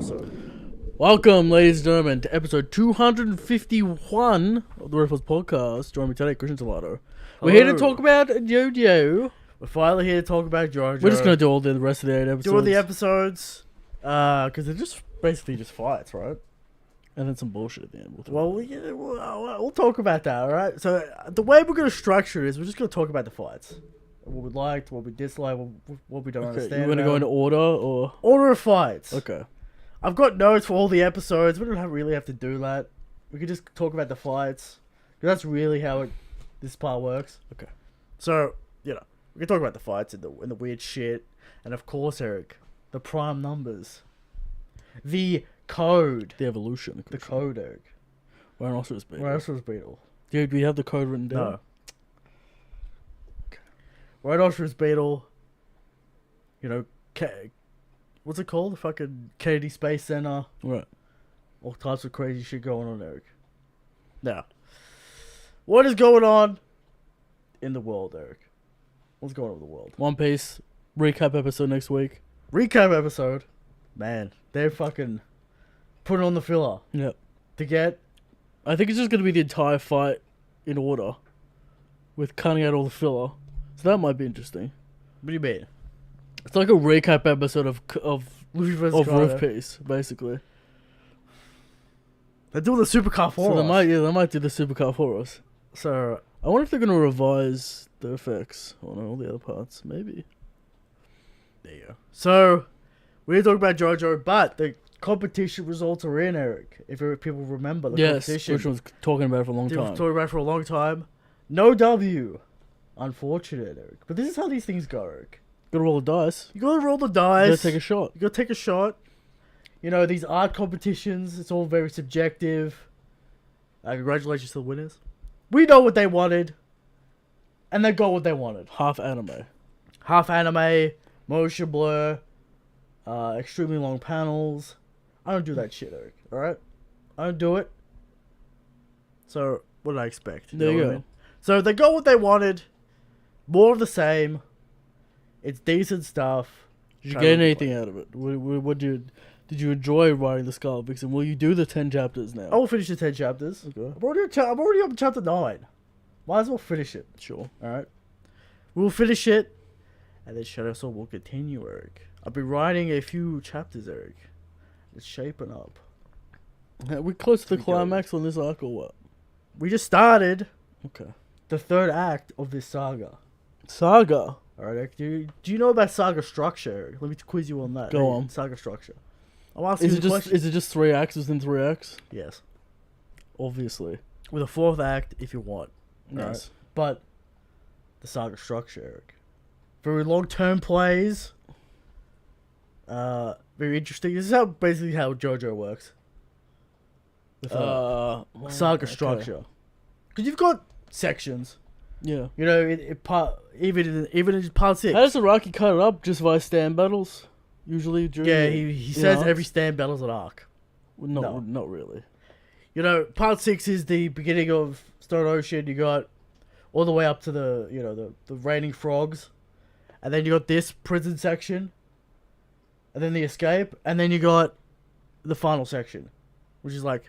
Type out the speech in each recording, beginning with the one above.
episode. Welcome, ladies and gentlemen, to episode 251 of the Riffles Podcast. Join me today, Christian Salato. We're here to talk about Jojo. We're finally here to talk about Jojo. We're just going to do all the rest of the 8 episodes. Do all the episodes, because they're just basically just fights, right? And then some bullshit at the end. We'll talk about that, alright? So, the way we're going to structure it is we're just going to talk about the fights. What we liked, what we disliked, what we don't understand. You want to go into order, or...? Order of fights. Okay. I've got notes for all the episodes. We don't really have to do that. We could just talk about the fights. Because that's really how this part works. Okay. So, we can talk about the fights and the weird shit. And of course, Eric, the prime numbers. The code. The evolution. The code, Eric. Rhinoceros beetle. Rhinoceros beetle. Dude, do we have the code written down? No. Okay. Rhinoceros beetle. What's it called? The fucking Kennedy Space Center. Right. All types of crazy shit going on, Eric. Now, what is going on in the world, Eric? What's going on with the world? One Piece. Recap episode next week. Recap episode. Man, they're fucking putting on the filler. Yep. To get... I think it's just going to be the entire fight in order. With cutting out all the filler. So that might be interesting. What do you mean? It's like a recap episode of Luffy versus Roof Piece, basically. They're doing the supercar for So us. they might do the supercar for us. So, I wonder if they're going to revise the effects on all the other parts. Maybe. there you go. So, we're talking about Jojo, but the competition results are in, Eric. If people remember the competition. Which was talking about it for a long They time. were talking about it for a long time. No W. Unfortunate, Eric. But this is how these things go, Eric. Gotta roll the dice. You gotta roll the dice. You gotta take a shot. You gotta take a shot. These art competitions, it's all very subjective. Congratulations to the winners. We know what they wanted. And they got what they wanted. Half anime. Half anime, motion blur, extremely long panels. I don't do that shit, Eric. Alright? I don't do it. So, what did I expect? There you know go. what I mean? So, they got what they wanted. More of the same. It's decent stuff. Did you get anything out of it? Did you enjoy writing the Scarlet Vixen? Will you do the 10 chapters now? I will finish the 10 chapters. Okay. I'm already on chapter 9. Might as well finish it. Sure. Alright? We'll finish it. And then Shadow Sword will continue, Eric. I've been writing a few chapters, Eric. It's shaping up. Are we close to the Pretty climax on this arc or what? We just started Okay. the third act of this saga. Saga. Alright, Eric. Do you know about saga structure, Eric? Let me quiz you on that. Go on. Saga structure. I'm asking Is you a question. it just 3 acts within 3 acts? Yes. Obviously. With a 4th act if you want. Yes. Alright? But the saga structure, Eric. Very long-term plays. Very interesting. This is basically how Jojo works. With saga structure. Because you've got sections. Yeah. Even in part 6. How does Araki cut it up? Just via stand battles? Usually during he says every stand battle's an arc. No, not really. Part 6 is the beginning of Stone Ocean. You got all the way up to the raining frogs. And then you got this prison section. And then the escape. And then you got the final section. Which is like...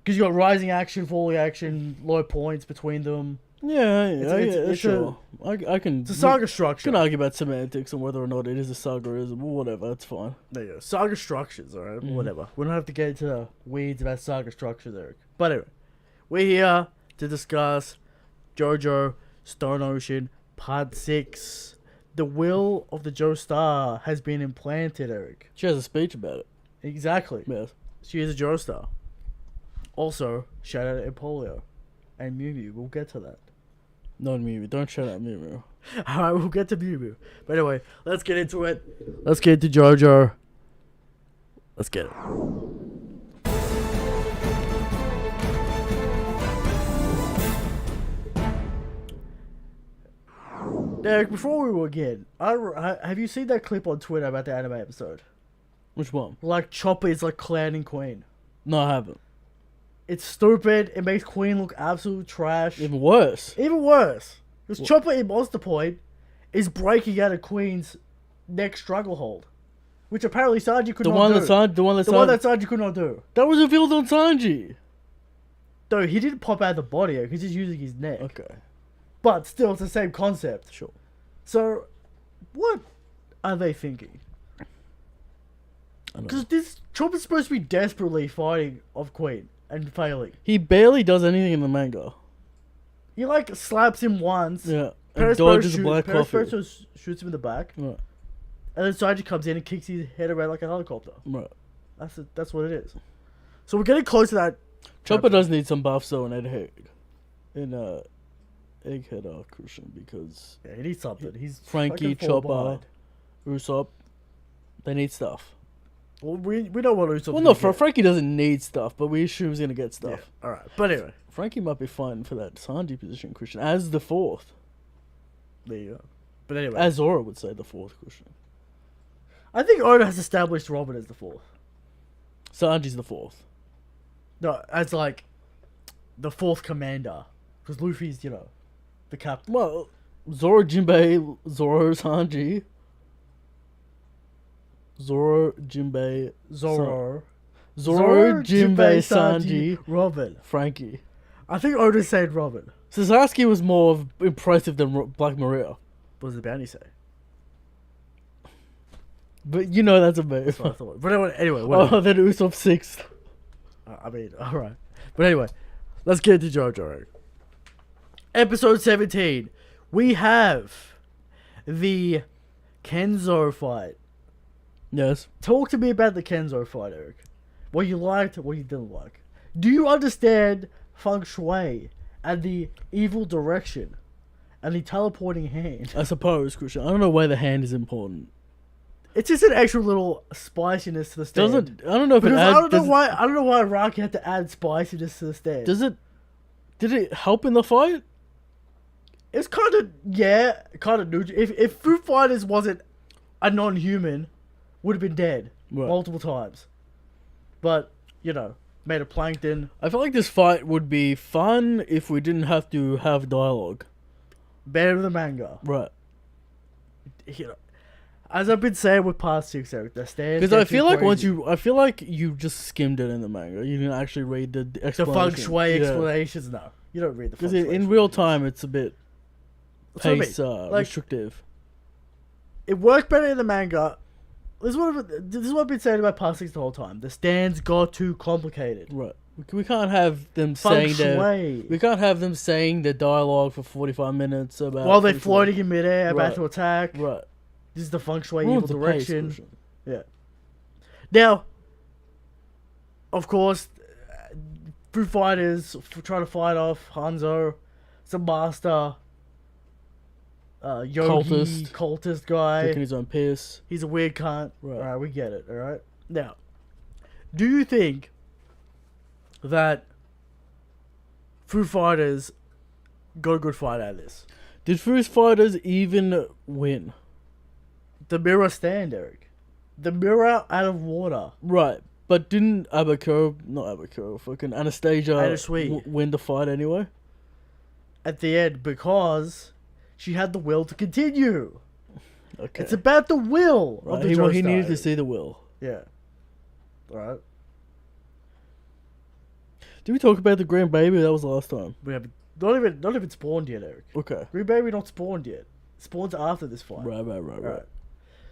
Because you got rising action, falling action, low points between them. Yeah, sure. I can... It's a saga structure. Can argue about semantics and whether or not it is a saga or isn't. Whatever, that's fine. There you go. Saga structures, alright? Whatever. We don't have to get into the weeds about saga structures, Eric. But anyway, we're here to discuss Jojo Stone Ocean Part 6. The will of the Joestar has been implanted, Eric. She has a speech about it. Exactly. Yes. She is a Joestar. Also, shout out to Empoleon and Mew Mew. We'll get to that. Not Mew. Don't shout out Mew. Alright, we'll get to Mew Mew. But anyway, let's get into it. Let's get into Jojo. Let's get it. Derek, before we begin, have you seen that clip on Twitter about the anime episode? Which one? Like, Chopper is like clowning Queen. No, I haven't. It's stupid. It makes Queen look absolute trash. Even worse. Even worse. Because Chopper in Monster Point is breaking out of Queen's neck struggle hold. which apparently Sanji could The not one do. that Sanji, the one that The one Sanji, that Sanji could not do. that was revealed on Sanji. Though he didn't pop out the body, he's just using his neck. Okay, But still, it's the same concept. sure. So, what are they thinking? I don't know. Because this Chopper's supposed to be desperately fighting off Queen and failing. He barely does anything in the manga. He like slaps him once. Yeah, and Perispo dodges a black coffee. Perispo shoots him in the back, Right, and then Sanji comes in and kicks his head around like a helicopter. right. That's what it is. So we're getting close to that. Chopper does need some buffs though in Egghead, Christian, because Yeah, he needs something. He's Frankie, fucking far Chopper, behind. Usopp, they need stuff. Well, we don't want Usopp. Well, no, Frankie doesn't need stuff, but we assume he's gonna get stuff. Yeah. All right, but anyway, Frankie might be fine for that Sanji position, Christian, as the fourth. there you go. But anyway, As Zora would say, the fourth Christian. I think Oda has established Robin as the fourth. Sanji's the fourth. No, as like the fourth commander, because Luffy's the captain. Well, Zoro, Jinbei, Zoro, Sanji. Zoro, Jinbei, Zoro, Jinbei, Sanji, Robin. Frankie. I think Oda said Robin. Sasaki was more impressive than Black Maria. What does the bounty say? But you know that's a move. That's what I thought. But anyway, whatever. Oh, then Usopp sixth. I mean, alright. But anyway, let's get to Jojo. Episode 17. We have the Kenzo fight. Yes. Talk to me about the Kenzo fight, Eric. What you liked, what you didn't like. Do you understand feng shui and the evil direction and the teleporting hand? I suppose, Christian. I don't know why the hand is important. It's just an extra little spiciness to the stand. Doesn't I don't know if it Because adds, I don't know why Rocky had to add spiciness to the stand. Did it help in the fight? It's kind of neutral. If Foo Fighters wasn't a non-human, would have been dead multiple times. But made of plankton. I feel like this fight would be fun if we didn't have to have dialogue. Better than the manga. Right. As I've been saying with Part 6, Eric, the stand. Because I feel like you just skimmed it in the manga. You didn't actually read the explanation. The feng shui explanations. No, you don't read the feng because shui. in real time it's a bit That's what I pace mean. restrictive. It worked better in the manga. This is what I've been saying about Part 6 the whole time. The stands got too complicated. Right. We can't have them Feng saying their shui. we can't have them saying their dialogue for 45 minutes about While they're feng shui. floating in midair, about Right. to attack. Right. This is the feng shui Ruins evil the pace, direction. Christian. Yeah. Now, of course, Foo Fighters trying to fight off Hanzo, some master, yogi, cultist guy. Drinking his own piss. He's a weird cunt. Right. Alright, we get it. Alright. Now, do you think that Foo Fighters got a good fight out of this? Did Foo Fighters even win? The mirror stand, Eric. The mirror out of water. Right. But didn't fucking Anastasia Anasui. win the fight anyway? At the end, because she had the will to continue. Okay. It's about the will of the He needed to Joestar. see the will. Yeah. Alright. Did we talk about the Grand Baby? That was the last time. We have not even spawned yet, Eric. Okay. Green Baby not spawned yet. Spawns after this fight. Right. Alright.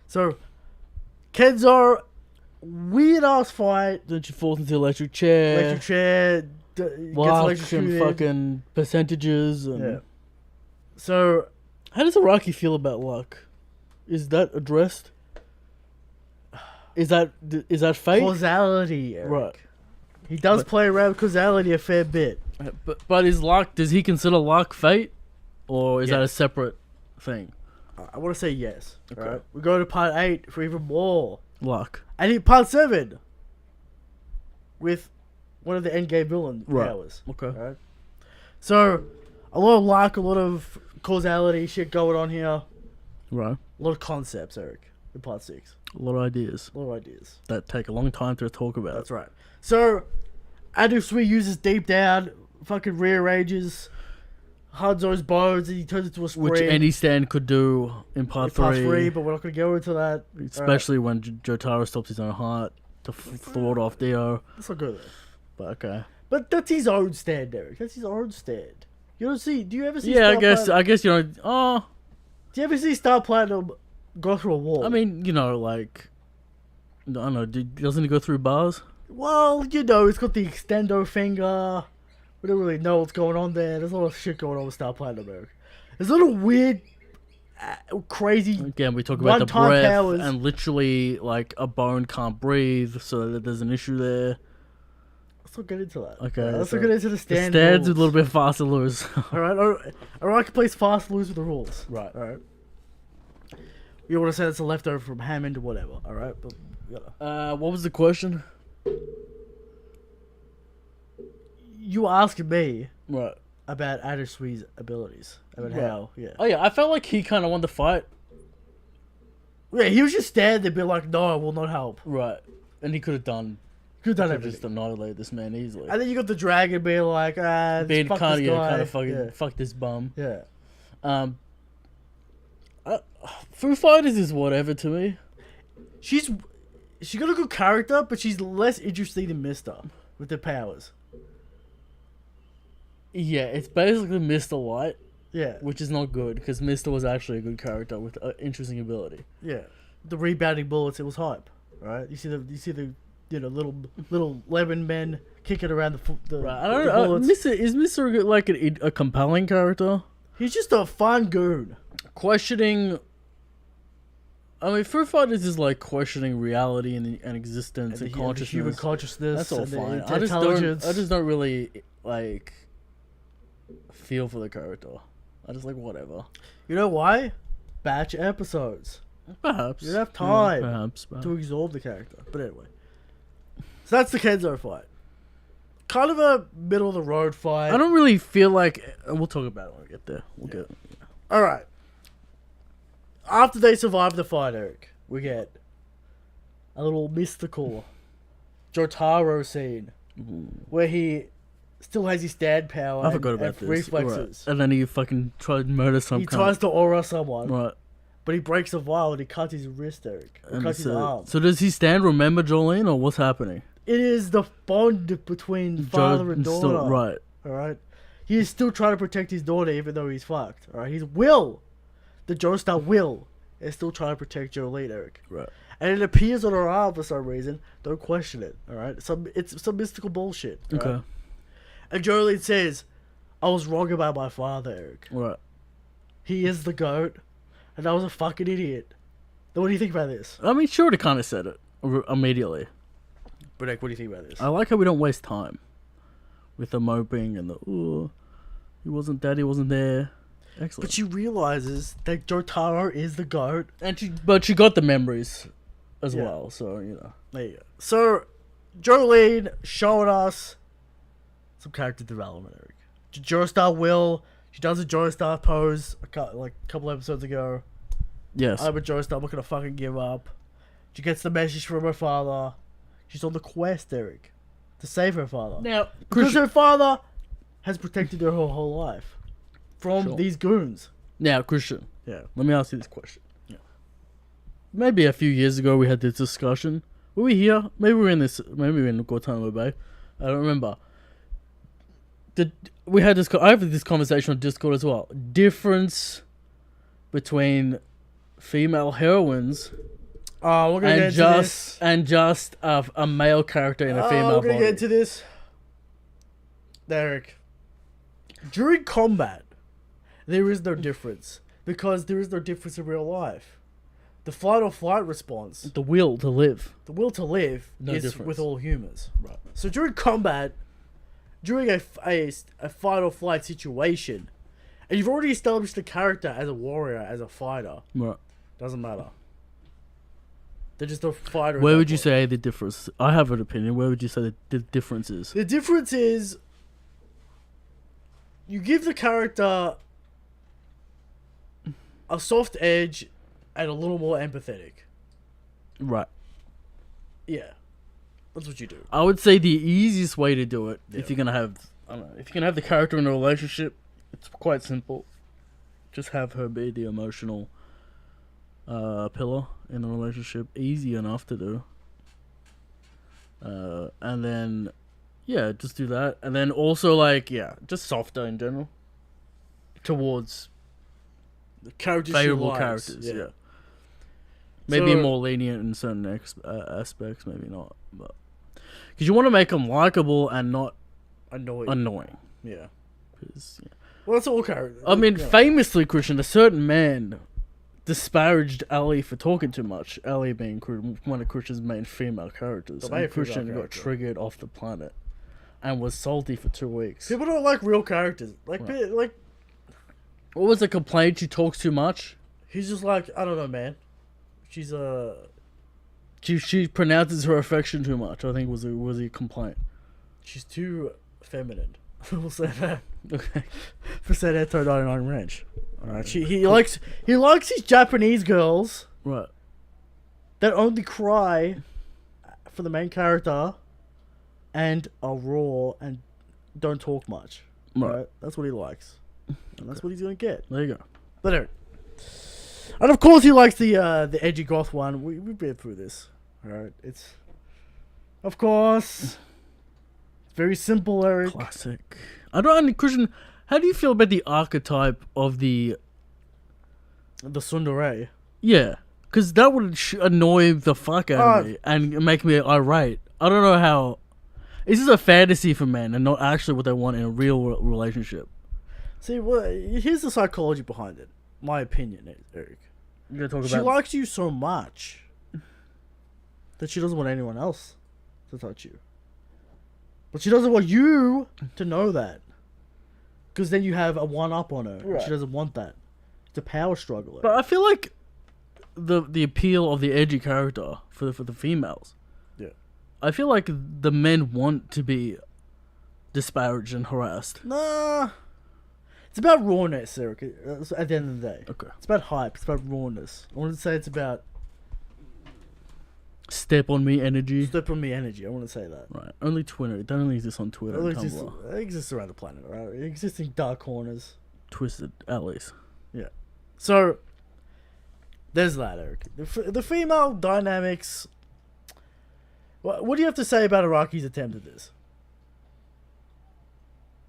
So, Kenzo, weird ass fight. Then she falls into the electric chair. Electric chair. Gets Luck and electrocuted. fucking percentages. And Yeah. So, how does Araki feel about luck? Is that addressed? Is that fate? causality, Eric. Right. He does play around with causality a fair bit. But is luck? Does he consider luck fate, or is that a Yes. separate thing? I want to say yes. Okay. Alright. We go to part 8 for even more. Luck. And in part 7, with one of the endgame villain Right. powers. Okay. Alright. So, a lot of luck, a lot of causality shit going on here. Right. A lot of concepts, Eric, in part 6. A lot of ideas A lot of ideas. that take a long time to talk about. That's right. So, Adusui uses deep down, fucking rearranges Hanzo's bones and he turns into a spring. Which any stand could do in part 3. But we're not going to go into that. Especially when Jotaro stops his own heart to thwart off Dio. That's not good. But okay. But that's his own stand, Derek. That's his own stand. You don't see... Do you ever see Yeah, Star I guess, you know... Oh... Do you ever see Star Platinum go through a wall? I mean, you know, like... I don't know. Doesn't he go through bars? Well, you know, it's got the extendo finger. We don't really know what's going on there. There's a lot of shit going on with Star Platinum, Eric. There's a lot of weird, crazy... Again, we talk about the one-time breath powers. and literally, like, a bone can't breathe, so that there's an issue there. Let's not get into that. Okay. Let's not get into the stand The stand's rules. a little bit fast to lose. Alright, I can play fast lose with the rules. Right. Alright. You want to say it's a leftover from Hammond or whatever, alright? But, What was the question? you were asking me Right. about Adasui's abilities. About Right. how, yeah. Oh, yeah, I felt like he kind of won the fight. Yeah, he was just standing there being like, no, I will not help. Right. And he could have done... Could have done Could everything. just annihilate this man easily. And then you got the dragon being like, Being fuck kind this guy. of fucking fuck this bum. Yeah. Foo Fighters is whatever to me. She got a good character, but she's less interesting than Mister with the powers. Yeah, it's basically Mr. Light, Yeah. which is not good because Mr. was actually a good character with interesting ability. Yeah. The rebounding bullets, it was hype. Right? You see the little lemon men kicking around the Right, I don't the know. bullets. Is Mr. like a compelling character? He's just a fun goon. Questioning. I mean, Foo Fighters is like questioning reality and existence and the consciousness. human consciousness. That's all and fine. The intelligence. I just don't really like feel for the character. I just like whatever. You know why? Batch episodes. Perhaps You don't have time perhaps. to absorb the character. But anyway. So that's the Kenzo fight. Kind of a middle of the road fight. I don't really feel like we'll talk about it when we get there. We'll get. Alright. After they survive the fight, Eric, we get a little mystical Jotaro scene where he still has his stand power. I forgot and about this. reflexes. Right. And then he fucking tried to murder some. He cunt. tries to aura someone, Right. but he breaks a vial and he cuts his wrist, Eric. Or And cuts his arm. so does he stand? Remember Jolene, or what's happening? It is the bond between father and daughter. Still, right. Alright? He is still trying to protect his daughter even though he's fucked. Alright? His will, the Joestar will, is still trying to protect Jolene, Eric. Right. And it appears on her arm for some reason. Don't question it. Alright? It's some mystical bullshit. Right? Okay. And Jolene says, I was wrong about my father, Eric. Right. He is the GOAT. And I was a fucking idiot. Now, what do you think about this? I mean, she already kind of said it immediately. But Eric, what do you think about this? I like how we don't waste time with the moping and the he wasn't that, he wasn't there. Excellent. But she realizes that Jotaro is the GOAT. But she got the memories as Yeah. well, so you know. There you go. So, Jolene showing us some character development, Eric. Joestar will. She does a Joestar pose like a couple episodes ago. Yes. I'm a Joestar, I'm not gonna fucking give up. She gets the message from her father. She's on the quest, Eric, to save her father. Now, Because her father has protected her whole life from Sure. these goons. Now, Christian, Yeah. let me ask you this question. Yeah. Maybe a few years ago we had this discussion. Were we here? Maybe we were in Guantanamo Bay. I don't remember. I have this conversation on Discord as well. Difference between female heroines Oh, we're gonna get into this. and just a male character in a female we're gonna body. get into this. Eric. During combat, there is no difference. Because there is no difference in real life. The fight or flight response, The will to live. the will to live, No is difference. with all humans. Right. So during combat, during a fight or flight situation, and you've already established the character as a warrior, as a fighter, Right. doesn't matter. They're just a fighter. at Where that would you point. say the difference? I have an opinion. Where would you say the difference is? The difference is you give the character a soft edge and a little more empathetic. Right. Yeah. That's what you do. I would say the easiest way to do it, if you're gonna have, I don't know, if you're gonna have the character in a relationship, It's quite simple. Just have her be the emotional pillar in the relationship. Easy enough to do. And then, yeah, just do that. And then also, like, yeah, just softer in general. Towards The characters favorable she likes, characters, yeah. Maybe So- more lenient in certain aspects, maybe not. But because you want to make them likable and not annoying. Yeah. 'Cause, yeah. Well, that's all characters. I mean, Yeah. famously, Christian, a certain man disparaged Ali for talking too much. Ali being one of Christian's main female characters. The main And female Christian got character. triggered off the planet and was salty for 2 weeks. People don't like real characters. Like, Right. like What was the complaint? She talks too much? he's just like, I don't know, man. She's She pronounces her affection too much, I think was a complaint. she's too feminine. We'll say that. Okay. For said Eto 99 Ranch. Alright, he likes his Japanese girls Right. that only cry for the main character and are raw and don't talk much. Right. That's what he likes. And that's what he's gonna get. There you go. But anyway. And of course he likes the edgy goth one. We've been through this. Alright. It's of course very simple, Eric. Classic. I don't, Christian, how do you feel about the archetype of the... The tsundere. Yeah, because that would annoy the fuck out of me and make me irate. I don't know how... This is a fantasy for men and not actually what they want in a real relationship. See, well, here's the psychology behind it. My opinion, Eric. You're gonna talk She about... likes you so much that she doesn't want anyone else to touch you. But she doesn't want you to know that. Because then you have a one-up on her. Right. She doesn't want that. It's a power struggle. But I feel like the appeal of the edgy character for the females. Yeah. I feel like the men want to be disparaged and harassed. Nah. It's about rawness, Eric, at the end of the day. Okay. It's about hype. It's about rawness. I want to say it's about Step on me energy. step on me energy. I want to say that. Right. Only Twitter. It only exists on Twitter and Tumblr. It exists around the planet, right? It exists in dark corners. Twisted alleys. So, there's that, Eric. The female dynamics. What do you have to say about Araki's attempt at this?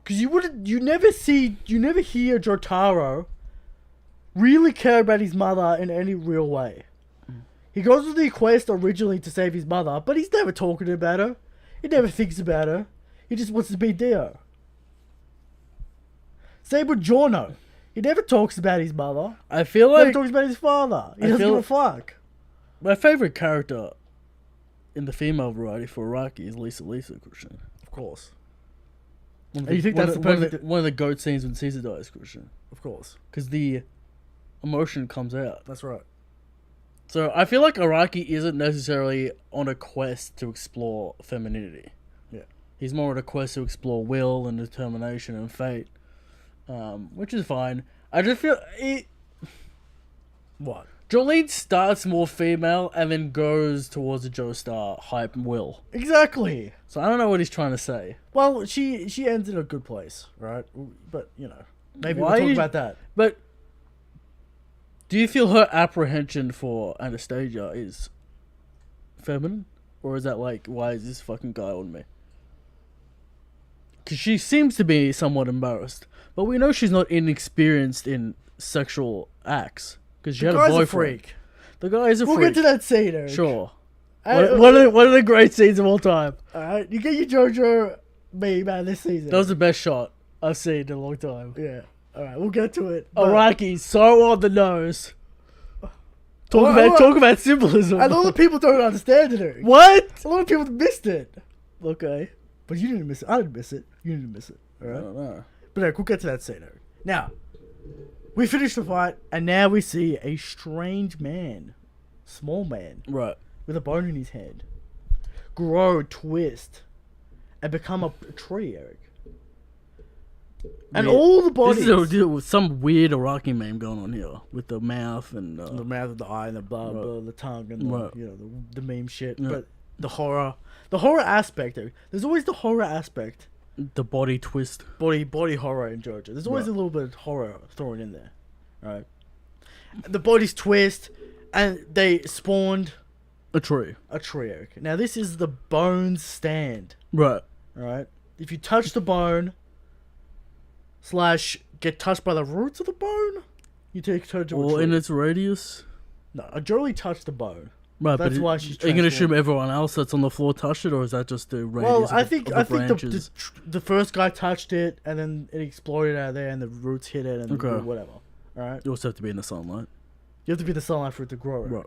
Because you never hear Jotaro really care about his mother in any real way. He goes to the quest originally to save his mother, but he's never talking about her. He never thinks about her. He just wants to be Dio. Same with Giorno. He never talks about his mother. I feel He never like talks about his father. He I doesn't feel- give a fuck. my favorite character in the female variety for Araki is Lisa Christian. Of course. One of And you think that's the perfect... one of the goat scenes when Caesar dies, Christian, Of course. because the emotion comes out. That's right. So I feel like Araki isn't necessarily on a quest to explore femininity. Yeah. He's more on a quest to explore will and determination and fate, which is fine. I just feel What? Jolene starts more female and then goes towards the Joestar hype and will. Exactly. So I don't know what he's trying to say. Well, she ends in a good place, right? But, maybe Why we'll talk is- about that. But do you feel her apprehension for Anastasia is feminine? Or is that like, why is this fucking guy on me? Because she seems to be somewhat embarrassed. But we know she's not inexperienced in sexual acts. Because she The had a guy's boyfriend. a freak. The guy is a We'll freak. get to that scene, Eric. Sure. And- One of the great scenes of all time. Alright, you get your JoJo meme out of this season. That was the best shot I've seen in a long time. Yeah. Alright, we'll get to it. But- Araki, so on the nose. Talk Well, about symbolism. And a lot of people don't understand it, Eric. What? A lot of people missed it. Okay. But you didn't miss it. I didn't miss it. You didn't miss it. I Alright? don't know. But Eric, we'll get to that scene, Eric. Now, we finished the fight, and now we see a strange man. Small man. Right. With a bone in his head. Grow, twist, and become a tree, Eric. And Weird. all the bodies. This is some weird Iraqi meme going on here with the mouth and the mouth, the eye, and the blah, Right. blah, the tongue, and the, Right. the meme shit. Yeah. But the horror aspect, Eric. There's always the horror aspect The body twist. body horror in Jojo. There's always Right. a little bit of horror thrown in there, right? The bodies twist, and they spawned A tree. a tree. Eric. Now this is the bone stand, Right. right? If you touch the bone, / get touched by the roots of the bone, you turn to a Or tree. in its radius. No, Jolie touched the bone. Right, That's but why she's are you going to assume transformed. everyone else that's on the floor touched it, or is that just the radius Well, of I the, think of the I think branches? the first guy touched it, and then it exploded out of there, and the roots hit it, and Okay. whatever. All right, You also have to be in the sunlight. you have to be the sunlight for it to grow. Eric. Right.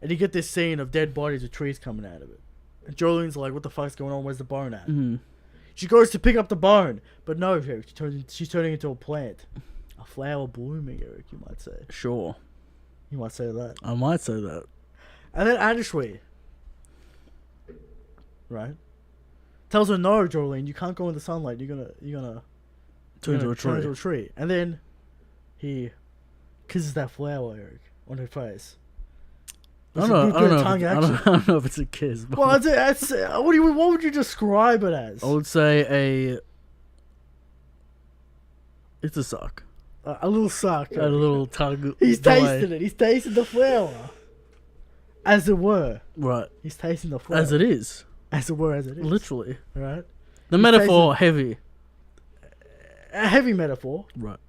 And you get this scene of dead bodies with trees coming out of it. And Jolene's like, "What the fuck's going on? Where's the bone at?" Mm-hmm. She goes to pick up the bone, but no, Eric, she's turning into a plant, a flower blooming. Eric, you might say. Sure. You might say that. I might say that. And then Anishwe, right, tells her, "No, Jolene, you can't go in the sunlight. You're gonna Turn into a turn tree. into a tree." And then he kisses that flower, Eric, on her face. I It's don't a know. good I bit don't of know. tongue I action. don't know if it's a kiss. But Well, it's what would you describe it as? I would say it's a suck. A little suck. A little tug. He's delay. tasting it. He's tasting the flower, as it were. Right. He's tasting the flower As it is. as it were, as it is. Literally. Right. The He's metaphor heavy. A heavy metaphor, Right.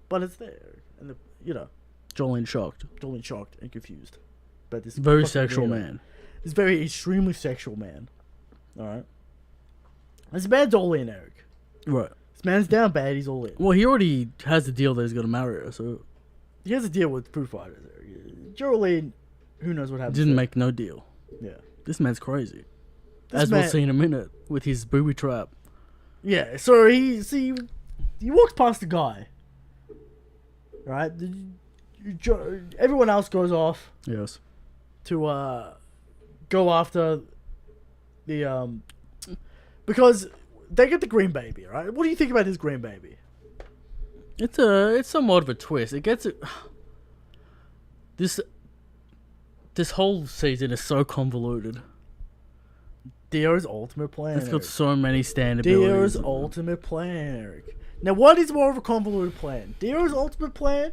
but it's there, and Jolene shocked. Jolene shocked and confused. But this Very fucking sexual weirdo. man. This very extremely sexual man. All right. This man's all in, Eric. Right. This man's down bad. He's all in. Well, he already has the deal that he's going to marry her, so He has a deal with Foo Fighters. Eric. Jolene, who knows what happens? didn't there. make no deal. Yeah. This man's crazy. This As we'll man- see in a minute with his booby trap. Yeah. So he walks past the guy. Right. Everyone else goes off Yes. to go after the because they get the green baby, right? What do you think about this green baby? It's somewhat of a twist. It gets it. This whole season is so convoluted. Dio's ultimate plan. It's got Eric. so many stand Dio's abilities. ultimate plan, Eric. Now, what is more of a convoluted plan? Dio's ultimate plan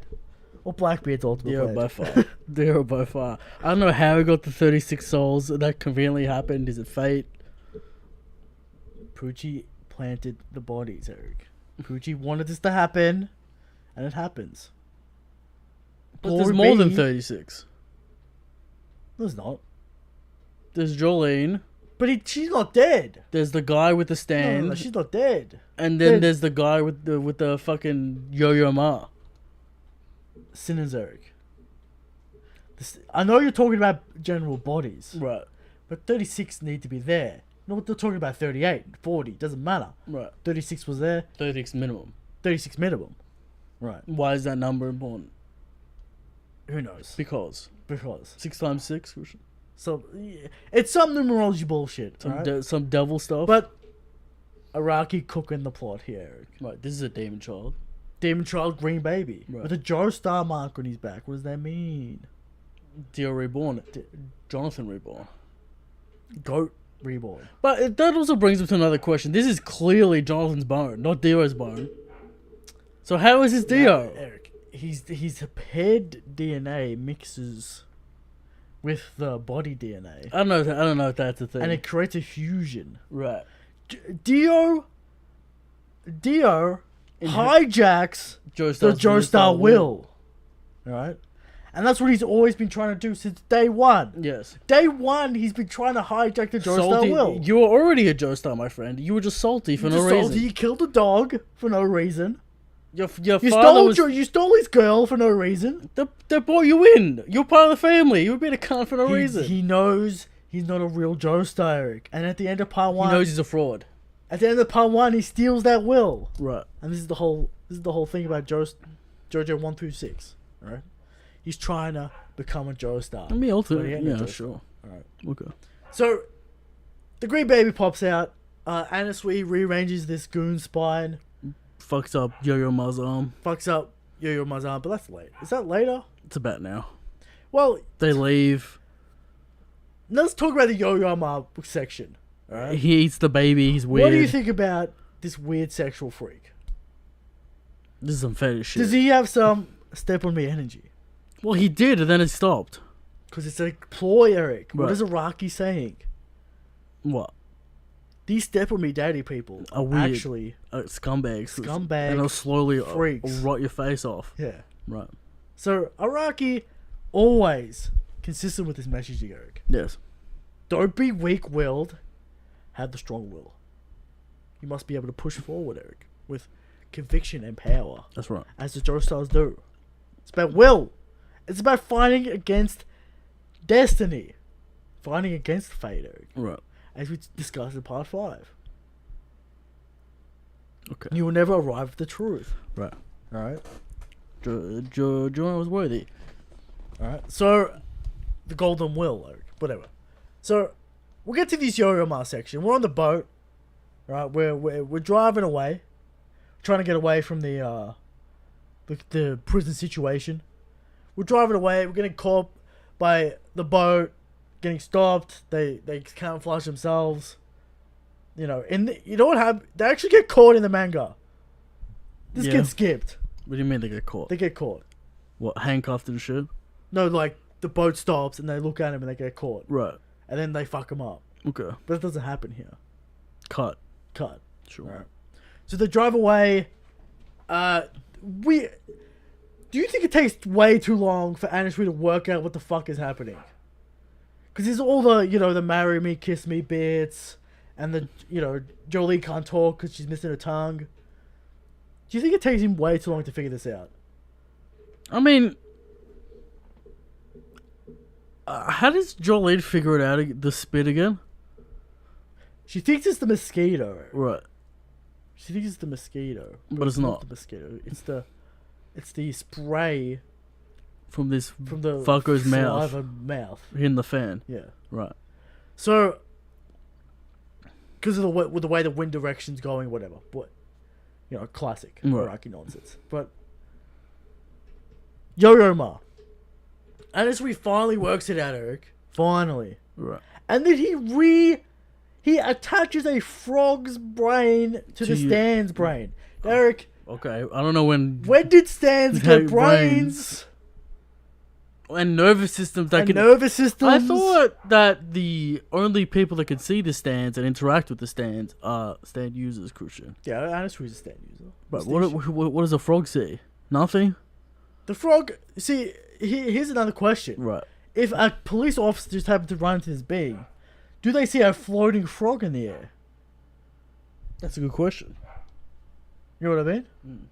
or Blackbeard's ultimate Dio plan? by far. Dio by far. I don't know how he got the 36 souls. That conveniently happened. Is it fate? Poochie planted the bodies, Eric. Poochie wanted this to happen, and it happens. But Glory there's more than be- 36. There's not. There's Jolene. But she's not dead. There's the guy with the No, stand. she's not dead. And then Dead. there's the guy with the fucking yo-yo ma. Sinners, Eric. I know you're talking about general bodies, Right. but 36 need to be there. No, they're talking about 38, 40, doesn't matter. Right. 36 was there, 36 minimum. 36 minimum. Right. Why is that number important? Who knows? Because. Because. 6 times 6? So, yeah, it's some numerology bullshit, Some, right? some devil stuff? But Araki cooking the plot here, Eric. Right, this is a demon child. Demon Child Green Baby. Right. With a Joestar mark on his back. What does that mean? Dio reborn. Jonathan reborn. Goat reborn. But that also brings up to another question. This is clearly Jonathan's bone, not Dio's bone. So how is this Dio? Eric, his head DNA mixes with the body DNA. I don't know if that's a thing. And it creates a fusion. right. Dio hijacks the Joestar will. Right? And that's what he's always been trying to do since day one. Yes. Day one, he's been trying to hijack the Joestar Salty. will. You were already a Joestar, my friend. You were just salty for no Just reason. salty, you killed a dog for no reason. Your You father stole was... you stole his girl for no reason. They brought you in. You're part of the family. You were being a cunt for no reason. He knows he's not a real Joestar, Eric. And at the end of part He one, knows he's a fraud. at the end of part one, he steals that will. Right. And this is the whole thing about Jojo 1 through 6. Right? He's trying to become a Joestar. I mean, But he ultimately, ain't no yeah, Joestar. sure. Alright. Okay. So the green baby pops out. Anasui rearranges this goon spine. Fucks up Yo-Yo Ma's arm. Fucks up Yo-Yo Mazan, but that's late. Is that later? It's about now. Well, They leave. let's talk about the Yo-Yo Ma section. Alright? He eats the baby. He's weird. What do you think about this weird sexual freak? This is some fetish shit. Does he have some step on me energy? Well, he did, and then it stopped. Because it's a ploy, Eric. Right. What is Iraqi saying? What? These step on me daddy people Are are weird. actually Scumbags. Scumbag And they'll slowly freaks. rot your face off. Yeah. Right. So Iraqi always consistent with this message, Eric. Yes. Don't be weak-willed. Have the strong will. You must be able to push forward, Eric, with conviction and power, That's right. as the Joe Stars do. It's about will. It's about fighting against destiny, fighting against fate, Eric, Right. as we discussed in part 5. Okay. You will never arrive at the truth. Right. All right. Joanna was worthy. All right. So, the golden will, Eric. Whatever. So, we'll get to this Yo-Yo Ma section. We're on the boat. Right. We're driving away, trying to get away from the prison situation. We're driving away. We're getting caught by the boat, getting stopped. They camouflage themselves. You know, you know what happened? They actually get caught in the manga. This Yeah. gets skipped. What do you mean they get caught? They get caught. What, handcuffed and shit? No, like the boat stops and they look at him and they get caught, Right. and then they fuck him up. Okay. But it doesn't happen here. Cut. Cut. Sure. Right. So they drive away. Do you think it takes way too long for Anasui to work out what the fuck is happening? Because there's all the, the marry me, kiss me bits, and the, Jolie can't talk because she's missing her tongue. Do you think it takes him way too long to figure this out? I mean, how does Jolene figure it out, the spit again? She thinks it's the mosquito. Right. She thinks it's the mosquito. But it's not. the mosquito. It's the spray From this from the fucker's saliva mouth. mouth. In the fan. Yeah. Right. So, because of the way the wind direction's going, whatever. But, classic Right. Iraqi nonsense. But, Yo-Yo Ma. And as we finally works it out, Eric. Finally. Right. And then he attaches a frog's brain to the Stan's brain. Eric, Okay. I don't know when did Stans Hey, get brains? and nervous systems that And can. nervous systems? I thought that the only people that could see the stands and interact with the stands are stand users, Christian. Yeah, Anasui's a Stan user. But what does a frog see? Nothing. The frog... See, here's another question. Right. If a police officer just happened to run into this being, do they see a floating frog in the air? That's a good question. You know what I mean?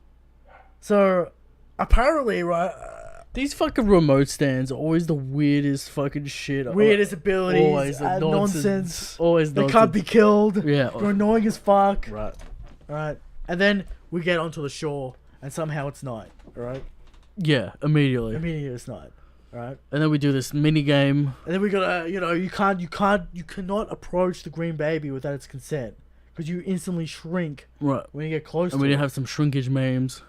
So, apparently, right... These fucking remote stands are always the weirdest fucking shit. weirdest abilities, Always the nonsense. Always They nonsense. can't be killed. Yeah. They're annoying as fuck. Right. Alright. And then we get onto the shore, and somehow it's night. Alright? Yeah, immediately. Immediately it's night. Alright? And then we do this mini game. And then we gotta, you cannot approach the green baby without its consent. Because you instantly shrink Right. when you get close And to we it. have some shrinkage memes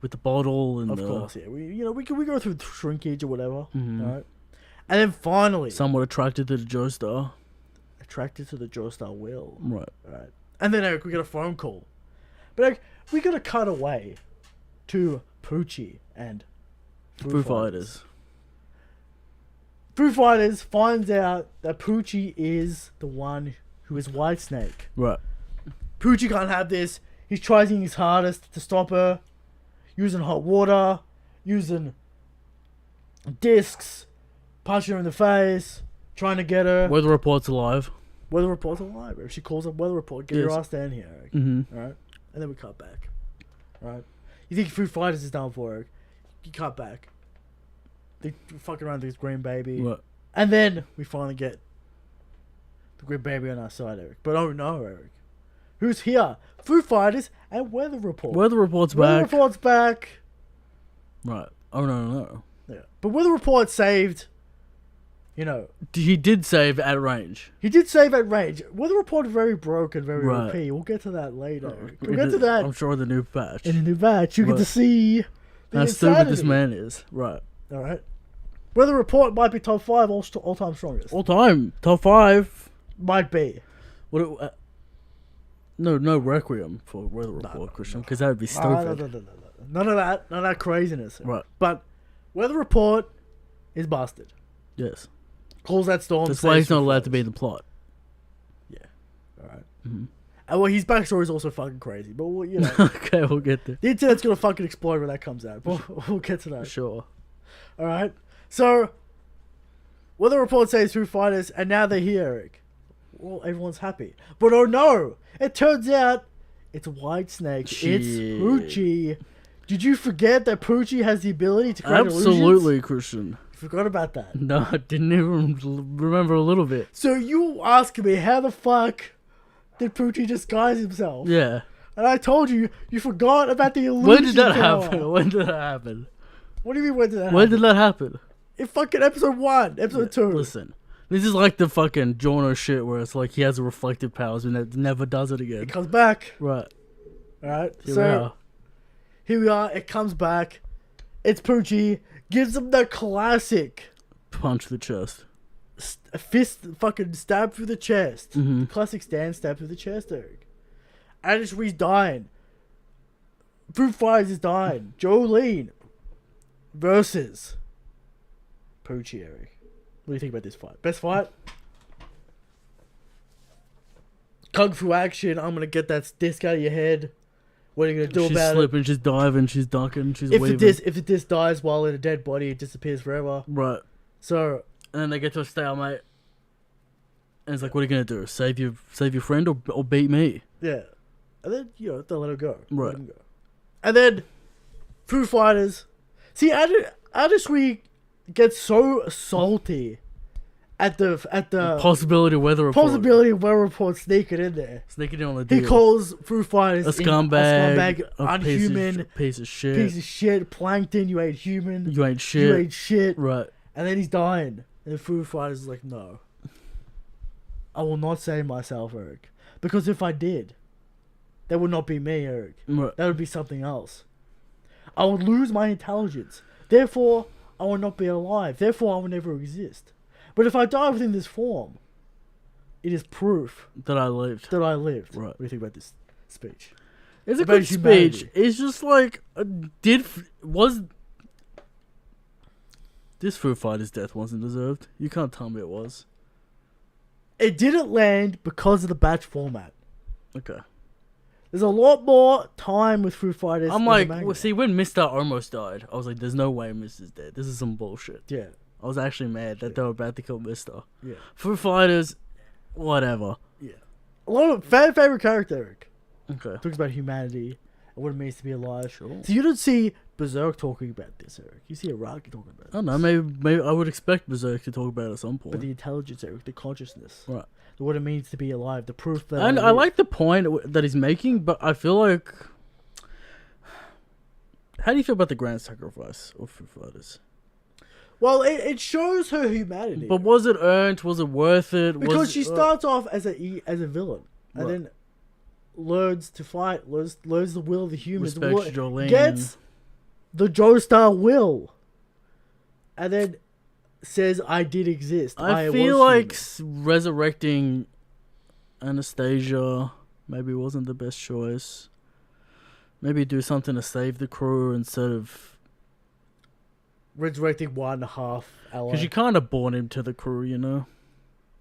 with the bottle and Of course, yeah. We go through shrinkage or whatever. Mhm. Alright? And then finally, somewhat attracted to the Joestar. attracted to the Joestar will. Right. Right. And then, Eric, we get a phone call. But, Eric, we gotta cut away to Poochie and Foo Fighters. Foo Fighters finds out that Poochie is the one who is Whitesnake. Right. Poochie can't have this. He's trying his hardest to stop her. Using hot water. Using discs. Punching her in the face. Trying to get her. Weather report's alive. Weather report's alive. If she calls up weather report, get your Yes. ass down here, Eric. Mm-hmm. Alright? And then we cut back. Alright? You think Foo Fighters is down for Eric? You cut back. They fucking around this green baby. Right. And then we finally get the green baby on our side, Eric. But oh no, Eric. Who's here? Foo Fighters and Weather Report. Weather report's Weather back. Report's back. Right. Oh no. Yeah. But Weather Report saved, He did save at range. he did save at range. Weather Report very broke and very Right. OP. We'll get to that later. Eric. We'll get to that I'm sure the new patch. in the new batch. You get to Right. see the How stupid this insanity. man is. Right. Alright. Weather Report might be top 5 all-time strongest. All time. Top 5. Might be. What? No Requiem for Weather Report, Christian, because that would be stupid. No. None of that. None of that craziness. Right. But Weather Report is busted. Yes. Calls that storm. That's why he's not allowed to be in the plot. Yeah. Alright. Mm-hmm. And well, his backstory is also fucking crazy. But, you know. Okay, we'll get there. The internet's gonna fucking explode when that comes out. We'll get to that. Sure. Alright. So, Weather Report says Foo Fighters, and now they're here, Eric. Well, everyone's happy. But oh no! It turns out it's Whitesnake. Shit. It's Poochie. Did you forget that Poochie has the ability to create Absolutely, illusions? Christian. Forgot about that. No, I didn't even remember a little bit. So you ask me, how the fuck did Poochie disguise himself? Yeah. And I told you, you forgot about the illusion When did that power. happen? When did that happen? What do you mean, when did that When happen? did that happen? In fucking episode 1, episode 2. Listen, this is like the fucking Jono shit where it's like he has a reflective powers and it never does it again. It comes back. Right. Alright, Here so we are. here we are. It comes back. It's Poochie. Gives him the classic Punch the chest. fist fucking stab through the chest. Mhm. Classic stand stab through the chest, Eric. Adishree's dying. Foo Fighters is dying. Jolene versus Poochie, Eric. What do you think about this fight? Best fight? Kung Fu action. I'm gonna get that disc out of your head. What are you gonna do She's about slipping, she's diving, she's ducking, she's it? weaving. If the disc dies while in a dead body, it disappears forever. Right. So And then they get to a stalemate. And it's like, what are you gonna do? Save your friend or beat me? yeah, and then they'll let her go. Right. Let him go. And then Foo Fighters. See, Adishwee gets so salty at the Possibility of Weather Report. possibility of Weather Report sneaking in there. Sneaking in on the deal. He calls Foo Fighters a scumbag, unhuman, piece of shit. piece of shit, plankton. You ain't human. You ain't shit. You ain't shit. Right. And then he's dying. And Foo Fighters is like, no, I will not save myself, Eric, because if I did, that would not be me, Eric. Right. That would be something else. I would lose my intelligence. Therefore, I will not be alive. Therefore, I will never exist. But if I die within this form, it is proof That I lived. that I lived. Right. What do you think about this speech? It's a about good humanity. speech. It's just like, this Foo Fighters' death wasn't deserved. You can't tell me it was. It didn't land because of the batch format. Okay. There's a lot more time with Foo Fighters. I'm in like, the manga. well, see, when Mister almost died, I was like, there's no way Mister's dead. This is some bullshit. Yeah. I was actually mad that they were about to kill Mister. Yeah. Foo Fighters, whatever. Yeah. A lot of favorite character, Eric. Okay. Talks about humanity and what it means to be alive. Sure. So you don't see Berserk talking about this, Eric. You see Araki talking about it. I don't know, maybe I would expect Berserk to talk about it at some point. But the intelligence, Eric, the consciousness, Right. what it means to be alive, the proof that. And I like the point that he's making, but I feel like... How do you feel about the grand sacrifice of Foo Fighters? Well, it shows her humanity. But was it earned? Was it worth it? because she starts off as a villain, and Right. then learns to fight, learns the will of the humans, Respects Jolene. gets the Joestar will, and then says, "I did exist." I was feel like human." resurrecting Anastasia maybe wasn't the best choice. Maybe do something to save the crew instead of... resurrecting 1.5 ally. Because you kind of born him to the crew, you know?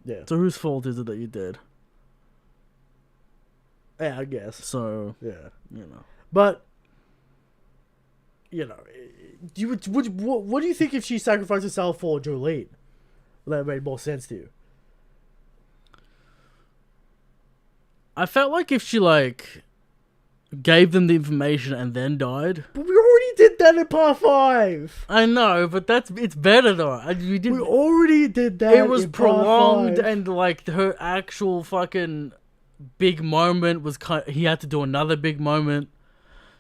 Yeah. So whose fault is it that you did? Yeah, I guess. So, Yeah. you know. But, what do you think if she sacrificed herself for Jolene? Would that made more sense to you? I felt like if she, gave them the information and then died... But we already did that in part 5. I know, but it's better though. We already did that. It was in part prolonged, 5. and her actual fucking big moment was he had to do another big moment,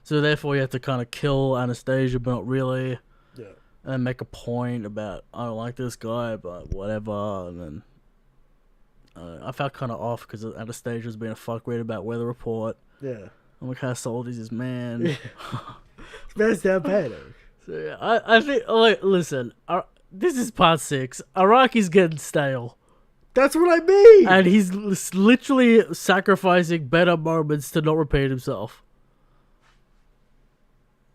so therefore he had to kind of kill Anastasia, but not really. Yeah. And make a point about, I don't like this guy, but whatever. And then I felt kind of off because Anastasia was being a fuckwit about Weather Report. Yeah. I'm like, how sold is this man? Yeah. It's down bad. So yeah, I think, listen, this is part 6. Araki's getting stale. That's what I mean. And he's literally sacrificing better moments to not repeat himself.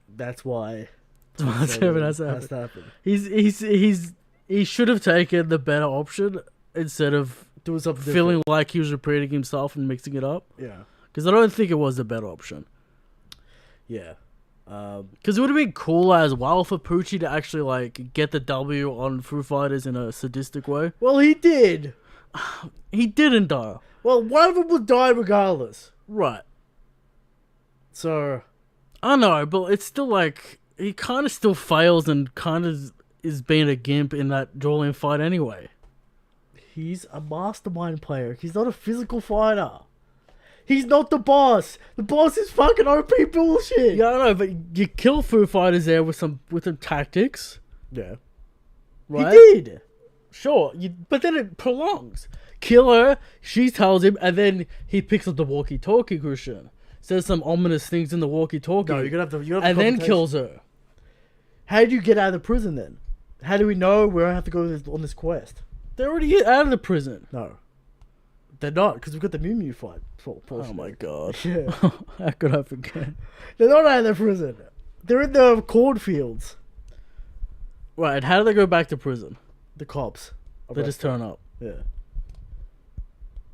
That's why. That's what has to happen. He should have taken the better option instead of doing something feeling different. like he was repeating himself and mixing it up. Yeah. Because I don't think it was the better option. Yeah. Because it would have been cooler as well for Poochie to actually like get the W on Foo Fighters in a sadistic way. Well, he did. He didn't though. Well, one of them would die regardless. Right. So. I know, but it's still like he kind of still fails and kind of is being a gimp in that Jolene fight anyway. He's a mastermind player. He's not a physical fighter. He's not the boss. The boss is fucking OP bullshit. Yeah, I know, but you kill Foo Fighters there with some tactics. Yeah. Right? He did. Sure, but then it prolongs. Kill her, she tells him, and then he picks up the walkie-talkie, Christian. Says some ominous things in the walkie-talkie. No, you're gonna have to. And then kills her. How do you get out of the prison then? How do we know we don't have to go on this quest? They're already out of the prison. No. They're not, because we've got the Mew Mew fight. Oh my god. Yeah. How could I forget? They're not out of the prison. They're in the cornfields. Right, how do they go back to prison? The cops. They just turn up. Yeah.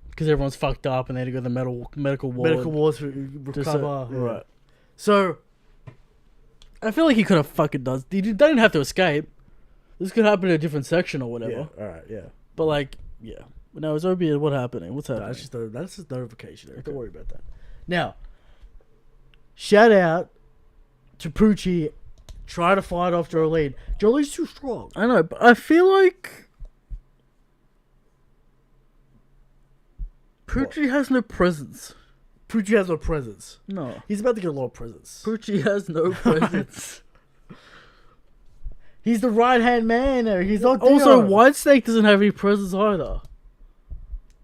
Because everyone's fucked up and they had to go to the medical ward. Medical wards recover. Yeah. Right. So, I feel like he could have fucking done... They didn't have to escape. This could happen in a different section or whatever. yeah, alright, yeah. But like, yeah. But now, is Obi, what's happening? What's happening? That's just notification. Okay. Don't worry about that. Now, shout out to Poochie trying to fight off Jolene. Jolene's too strong. I know, but I feel like Poochie has no presence. Poochie has no presence. No. He's about to get a lot of presents. Poochie has no presence. He's the right-hand man there. He's not Also, Dio. Whitesnake doesn't have any presence either.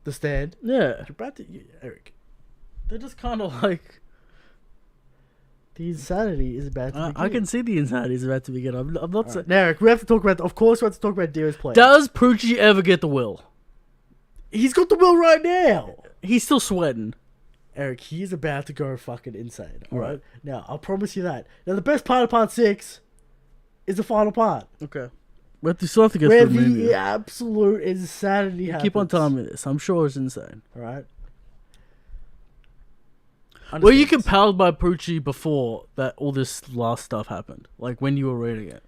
The stand. Yeah. You're about to... Eric. They're just kind of like... The insanity is about to begin. I can see the insanity is about to begin. I'm not saying... Now, Eric, we have to talk about... Of course, we have to talk about Dio's plan. Does Poochie ever get the will? He's got the will right now. He's still sweating. Eric, he is about to go fucking insane. All Right. right? Now, I'll promise you that. Now, the best part of part 6 is the final part. Okay. We still have to get Where through the movie. the absolute insanity happens. Keep on telling me this. I'm sure it's insane. All right? Were you Understand this. compelled by Poochie before that all this last stuff happened? Like when you were reading it?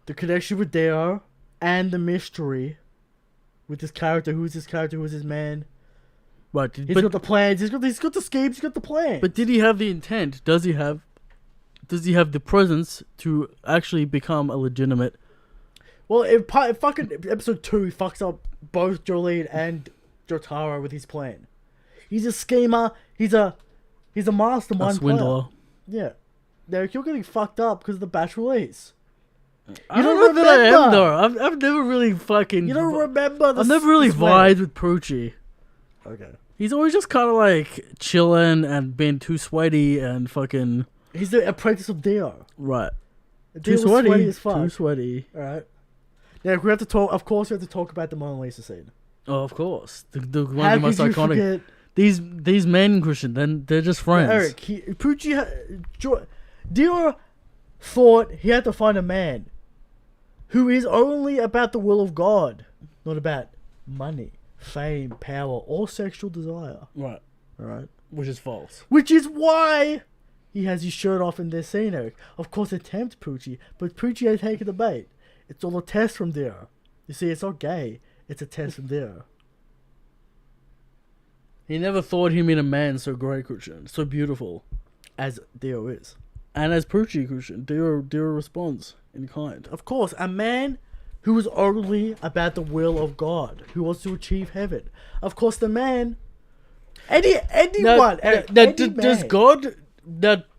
The connection with Dio and the mystery with this character. Who's this character? Who's this man? Right. He's got the plans. He's got the schemes. He's got the plan. But did he have the intent? Does he have the presence to actually become a legitimate... Well, in fucking episode 2, he fucks up both Jolene and Jotaro with his plan. He's a schemer. He's a mastermind swindler? player. Yeah. Now, you're getting fucked up because of the batch release. I don't know that I am, though. I've never really fucking... You don't remember the... I've never really vibed with Poochie. Okay. He's always just kind of like chilling and being too sweaty and fucking... He's the apprentice of Dio. Right. Dio Too was sweaty. as fuck. Too sweaty. Alright. Now, we have to talk... Of course, we have to talk about the Mona Lisa scene. Oh, of course. The one How of the most could you iconic... forget... These men, Christian, then they're just friends. Eric, Dio thought he had to find a man who is only about the will of God, not about money, fame, power, or sexual desire. Right. Alright? Which is false. Which is why he has his shirt off in this scene, Eric. Of course, it tempts Poochie, but Poochie ain't taking the bait. It's all a test from Dio. You see, it's not gay. It's a test from Dio. He never thought him in a man so great, Christian. So beautiful. As Dio is. And as Poochie, Christian, Dio responds in kind. Of course, a man who is only about the will of God, who wants to achieve heaven. Of course, the man... Anyone. Does God...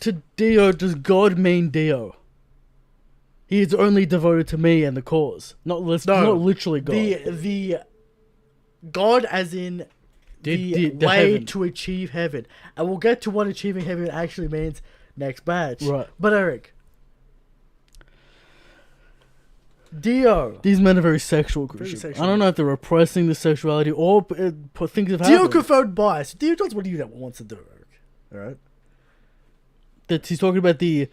to Dio, does God mean Dio? He is only devoted to me and the cause. Not literally God. The God as in... The way heaven. to achieve heaven. And we'll get to what achieving heaven actually means next batch. Right. But Eric, Dio. These men are very sexual, Christian. sexual. I don't know if they're repressing the sexuality or things have Dio happened. confirmed bias. Dio does what he wants to do, Eric. Alright? That he's talking about the...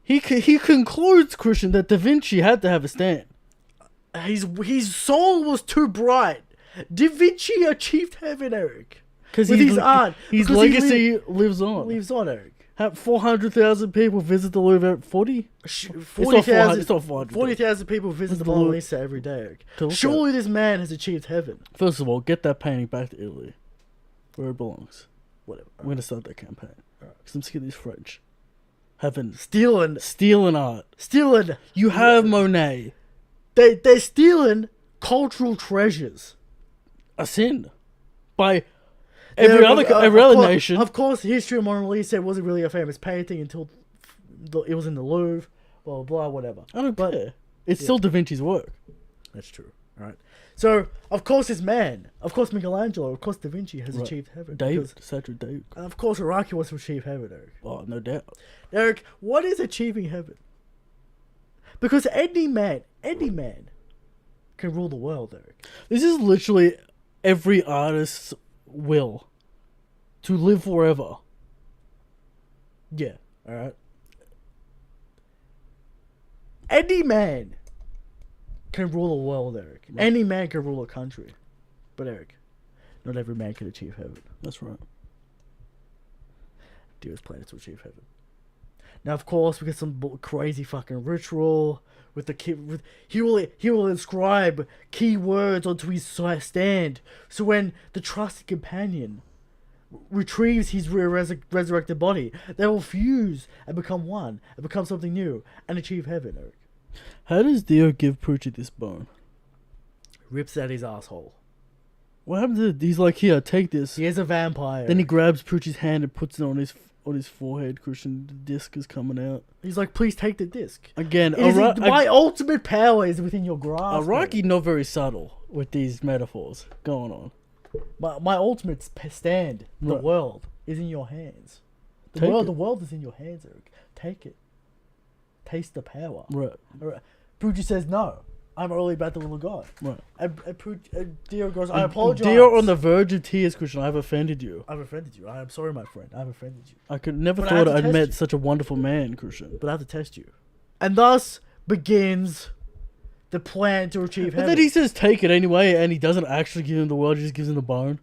He concludes, Christian, that Da Vinci had to have a stand. His soul was too bright. Da Vinci achieved heaven, Eric. Because With his art. His Because he legacy lives on. lives on, Eric. Have 400,000 people visit the Louvre. 40? 40,000 It's not 400. 40,000 people visit the the Mona Louvre. Lisa every day, Eric. To look Surely this man has achieved heaven. First of all, get that painting back to Italy, where it belongs. Whatever. I'm gonna start that campaign. Because I'm sick of these French. Having Stealing. stealing art. Stealing. You have Monet. They're stealing cultural treasures. A sin. By every other nation. Of course, the history of Mona Lisa wasn't really a famous painting until it was in the Louvre. Blah, blah, blah, whatever. I don't care. It's still Da Vinci's work. That's true. All right. So, of course, this man, of course, Michelangelo, of course, Da Vinci has Right. achieved heaven. David. Statue of David. And of course, Iraqi wants to achieve heaven, Eric. Oh, no doubt. Eric, what is achieving heaven? Because any man can rule the world, Eric. This is literally every artist's will. To live forever. Yeah. All right. Any man can rule a world, Eric. Right. Any man can rule a country. But, Eric, not every man can achieve heaven. That's right. Dio's planning to achieve heaven. Now, of course, we get some crazy fucking ritual with the kid. He will inscribe key words onto his stand. So when the trusted companion retrieves his resurrected body, they will fuse and become one and become something new and achieve heaven, Eric. How does Dio give Prucci this bone? Rips out his asshole. What happened to... He's like, here, take this. He is a vampire. Then he grabs Prucci's hand and puts it on his forehead, Christian. The disc is coming out. He's like, please take the disc. Again, My ultimate power is within your grasp. Iraqi not very subtle with these metaphors going on. My ultimate stand, the Right. world, is in your hands. The Take world, it. the world is in your hands, Eric. Take it. Taste the power. Right, Alright. Pooja says no. I'm only about the little god. right. And Dio goes, I apologize. Dio on the verge of tears, Christian. I've offended you. I've offended you. I am sorry, my friend. I've offended you. I could never But I have thought to I'd test met you. such a wonderful man, Christian. But I have to test you. And thus begins the plan to achieve But heaven. then he says take it anyway, and he doesn't actually give him the world, he just gives him the bone.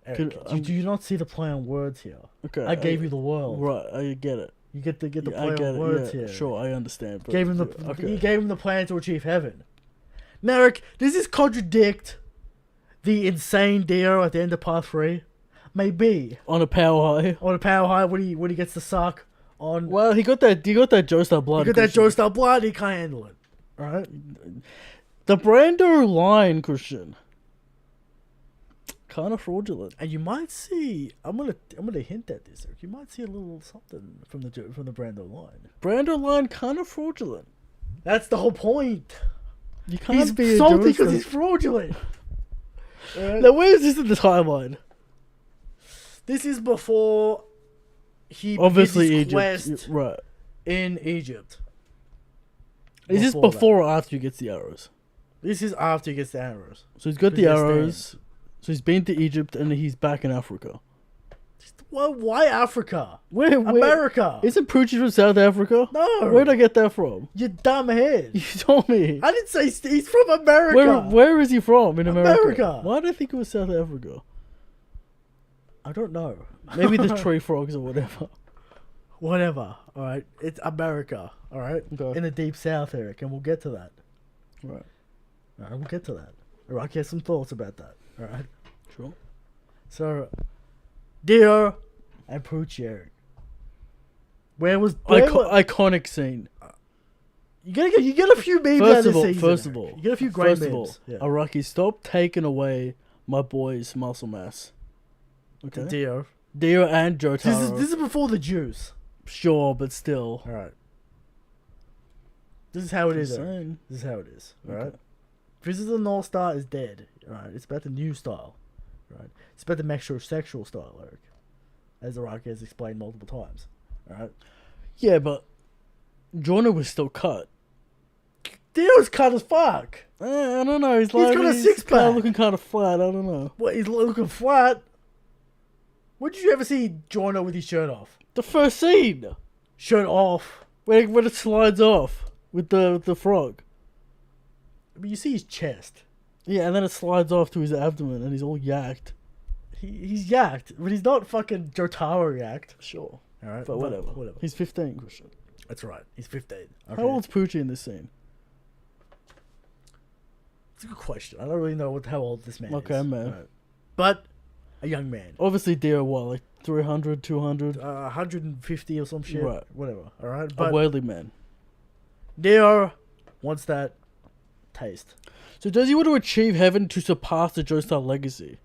Eric, do you not see the play on words here? Okay. I gave you the world. Right, I get it. You get the Yeah, play I get on it. words Yeah, here. sure, I understand. But Gave him the okay. He gave him the plan to achieve heaven. Now, Eric, does this contradict the insane Dio at the end of part 3? Maybe On a power high. on a power high when he gets the suck on. Well, he got that Joestar blood. You got that Christian. Joe style blood. He can't handle it. All right. The Brando line, Christian. Kind of fraudulent. And you might see. I'm gonna hint at this, Eric. You might see a little something from the Brando line. Brando line kind of fraudulent. That's the whole point. You can't He's be a salty because Joestar. he's fraudulent. Alright? Now, where is this in the timeline? This is before he Obviously, begins his Egypt. quest Right. in Egypt. Is this that. before or after he gets the arrows? This is after he gets the arrows. So he's got the Because he arrows. So he's been to Egypt and he's back in Africa. Well, why Africa? Where? America. Isn't Prucci from South Africa? No. Where'd I get that from? You dumb head. You told me. I didn't say he's from America. Where is he from in America? America. Why do I think it was South Africa? I don't know. Maybe the tree frogs or whatever. Whatever. All right. It's America. All right. Okay. In the deep south, Eric, and we'll get to that. Right. All right. We'll get to that. All right. I have some thoughts about that. All right. Sure. So, Dio and Pooch, Eric. Where was Iconic scene. you get a few memes out of this season, First of Eric. all, you get a few great first memes. of all, Yeah. Iraqi, stop taking away my boy's muscle mass. To Okay. Dio. Dio and Jotaro. This is before the Jews. Sure, but still. All right. This is how it is. Just Eric. saying. This is how it is. All Okay. right. This is the North Star is dead. All right. It's about the new style. Right. It's about the metrosexual style, Eric, as Iraqi has explained multiple times. All right. Yeah, but Jorno was still cut. Dio's cut as fuck. I don't know. He's got a six-pack. looking kind of flat. I don't know. What, he's looking flat? When did you ever see Jojo with his shirt off? The first scene. Shirt off. When it slides off with the frog. I mean, you see his chest. Yeah, and then it slides off to his abdomen, and he's all yacked. He's yacked, but he's not fucking Jotaro yacked. Sure. Alright, But whatever. He's 15, Christian. That's right. He's 15. Okay. How old's Poochie in this scene? It's a good question. I don't really know how old this man is. Okay, man. Right. But a young man. Obviously, Dio, what, like 300, 200? 150 or some shit. Right. Whatever. Alright? A But worldly man. Dio wants that taste. So does he want to achieve heaven to surpass the Joestar legacy?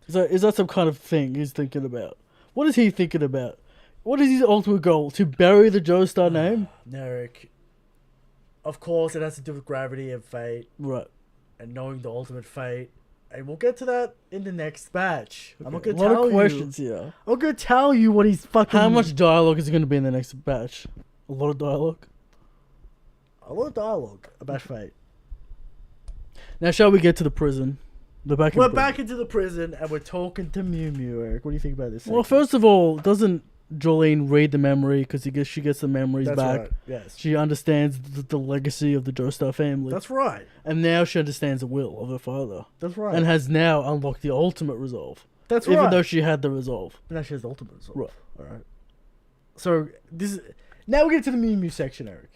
Is that some kind of thing he's thinking about? What is he thinking about? What is his ultimate goal? To bury the Joestar name? Narek. Of course, it has to do with gravity and fate. Right. And knowing the ultimate fate. And we'll get to that in the next batch. Okay. I'm not going to tell you. A tell lot you. of questions here. I'm going to tell you what he's fucking... How much dialogue is going to be in the next batch? A lot of dialogue? A lot of dialogue about fate. Now, shall we get to the prison? We're back into the prison and we're talking to Mew Mew, Eric. What do you think about this? Well, first of all, doesn't Jolene read the memory because she gets the memories That's back? Right. Yes. She understands the legacy of the Joestar family. That's right. And now she understands the will of her father. That's right. And has now unlocked the ultimate resolve. That's right. Even though she had the resolve. But now she has the ultimate resolve. Right. Alright. So, this is... Now we get to the Mew Mew section, Eric.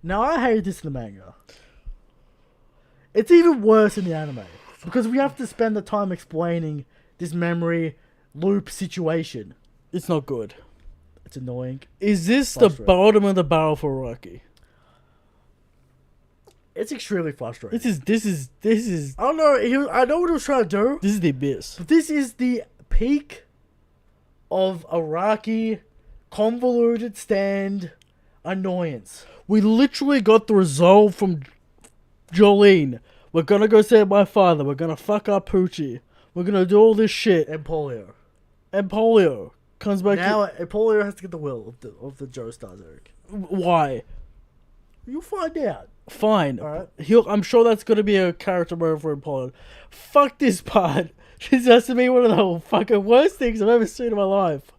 Now, I hate this in the manga. It's even worse in the anime. Because we have to spend the time explaining this memory loop situation. It's not good. It's annoying. Is this the bottom of the barrel for Rocky? It's extremely frustrating. This is. I don't know. I know what he was trying to do. This is the abyss. But this is the peak of Iraqi convoluted stand annoyance. We literally got the resolve from Jolene. We're gonna go save my father. We're gonna fuck up Poochie. We're gonna do all this shit. And Polio. And Polio comes back. Now, Polio has to get the will of the Joestars, Eric. Why? You'll find out. Fine. Alright. I'm sure that's gonna be a character moment for Polio. Fuck this part. This has to be one of the fucking worst things I've ever seen in my life.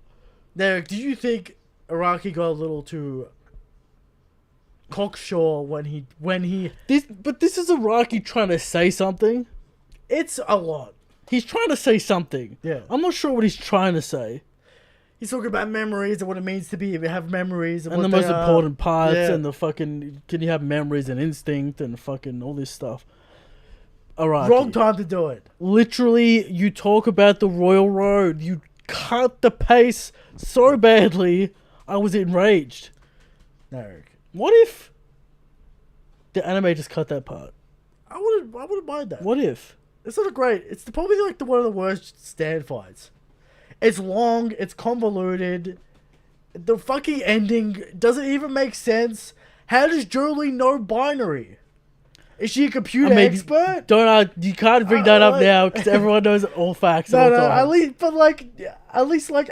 Now, do you think Iraqi got a little too cocksure when he this is Iraqi trying to say something. It's a lot. He's trying to say something. Yeah. I'm not sure what he's trying to say. He's talking about memories and what it means to have memories and the most important parts and the fucking can you have memories and instinct and fucking all this stuff. Iraqi. Wrong time to do it. Literally, you talk about the Royal Road. You cut the pace so badly. I was enraged. No, Eric. What if the anime just cut that part? I wouldn't mind that. What if? It's not a great. It's probably like one of the worst stand fights. It's long. It's convoluted. The fucking ending doesn't even make sense. How does Jolene know binary? Is she a computer expert? You can't bring that up now because everyone knows all facts. No, at least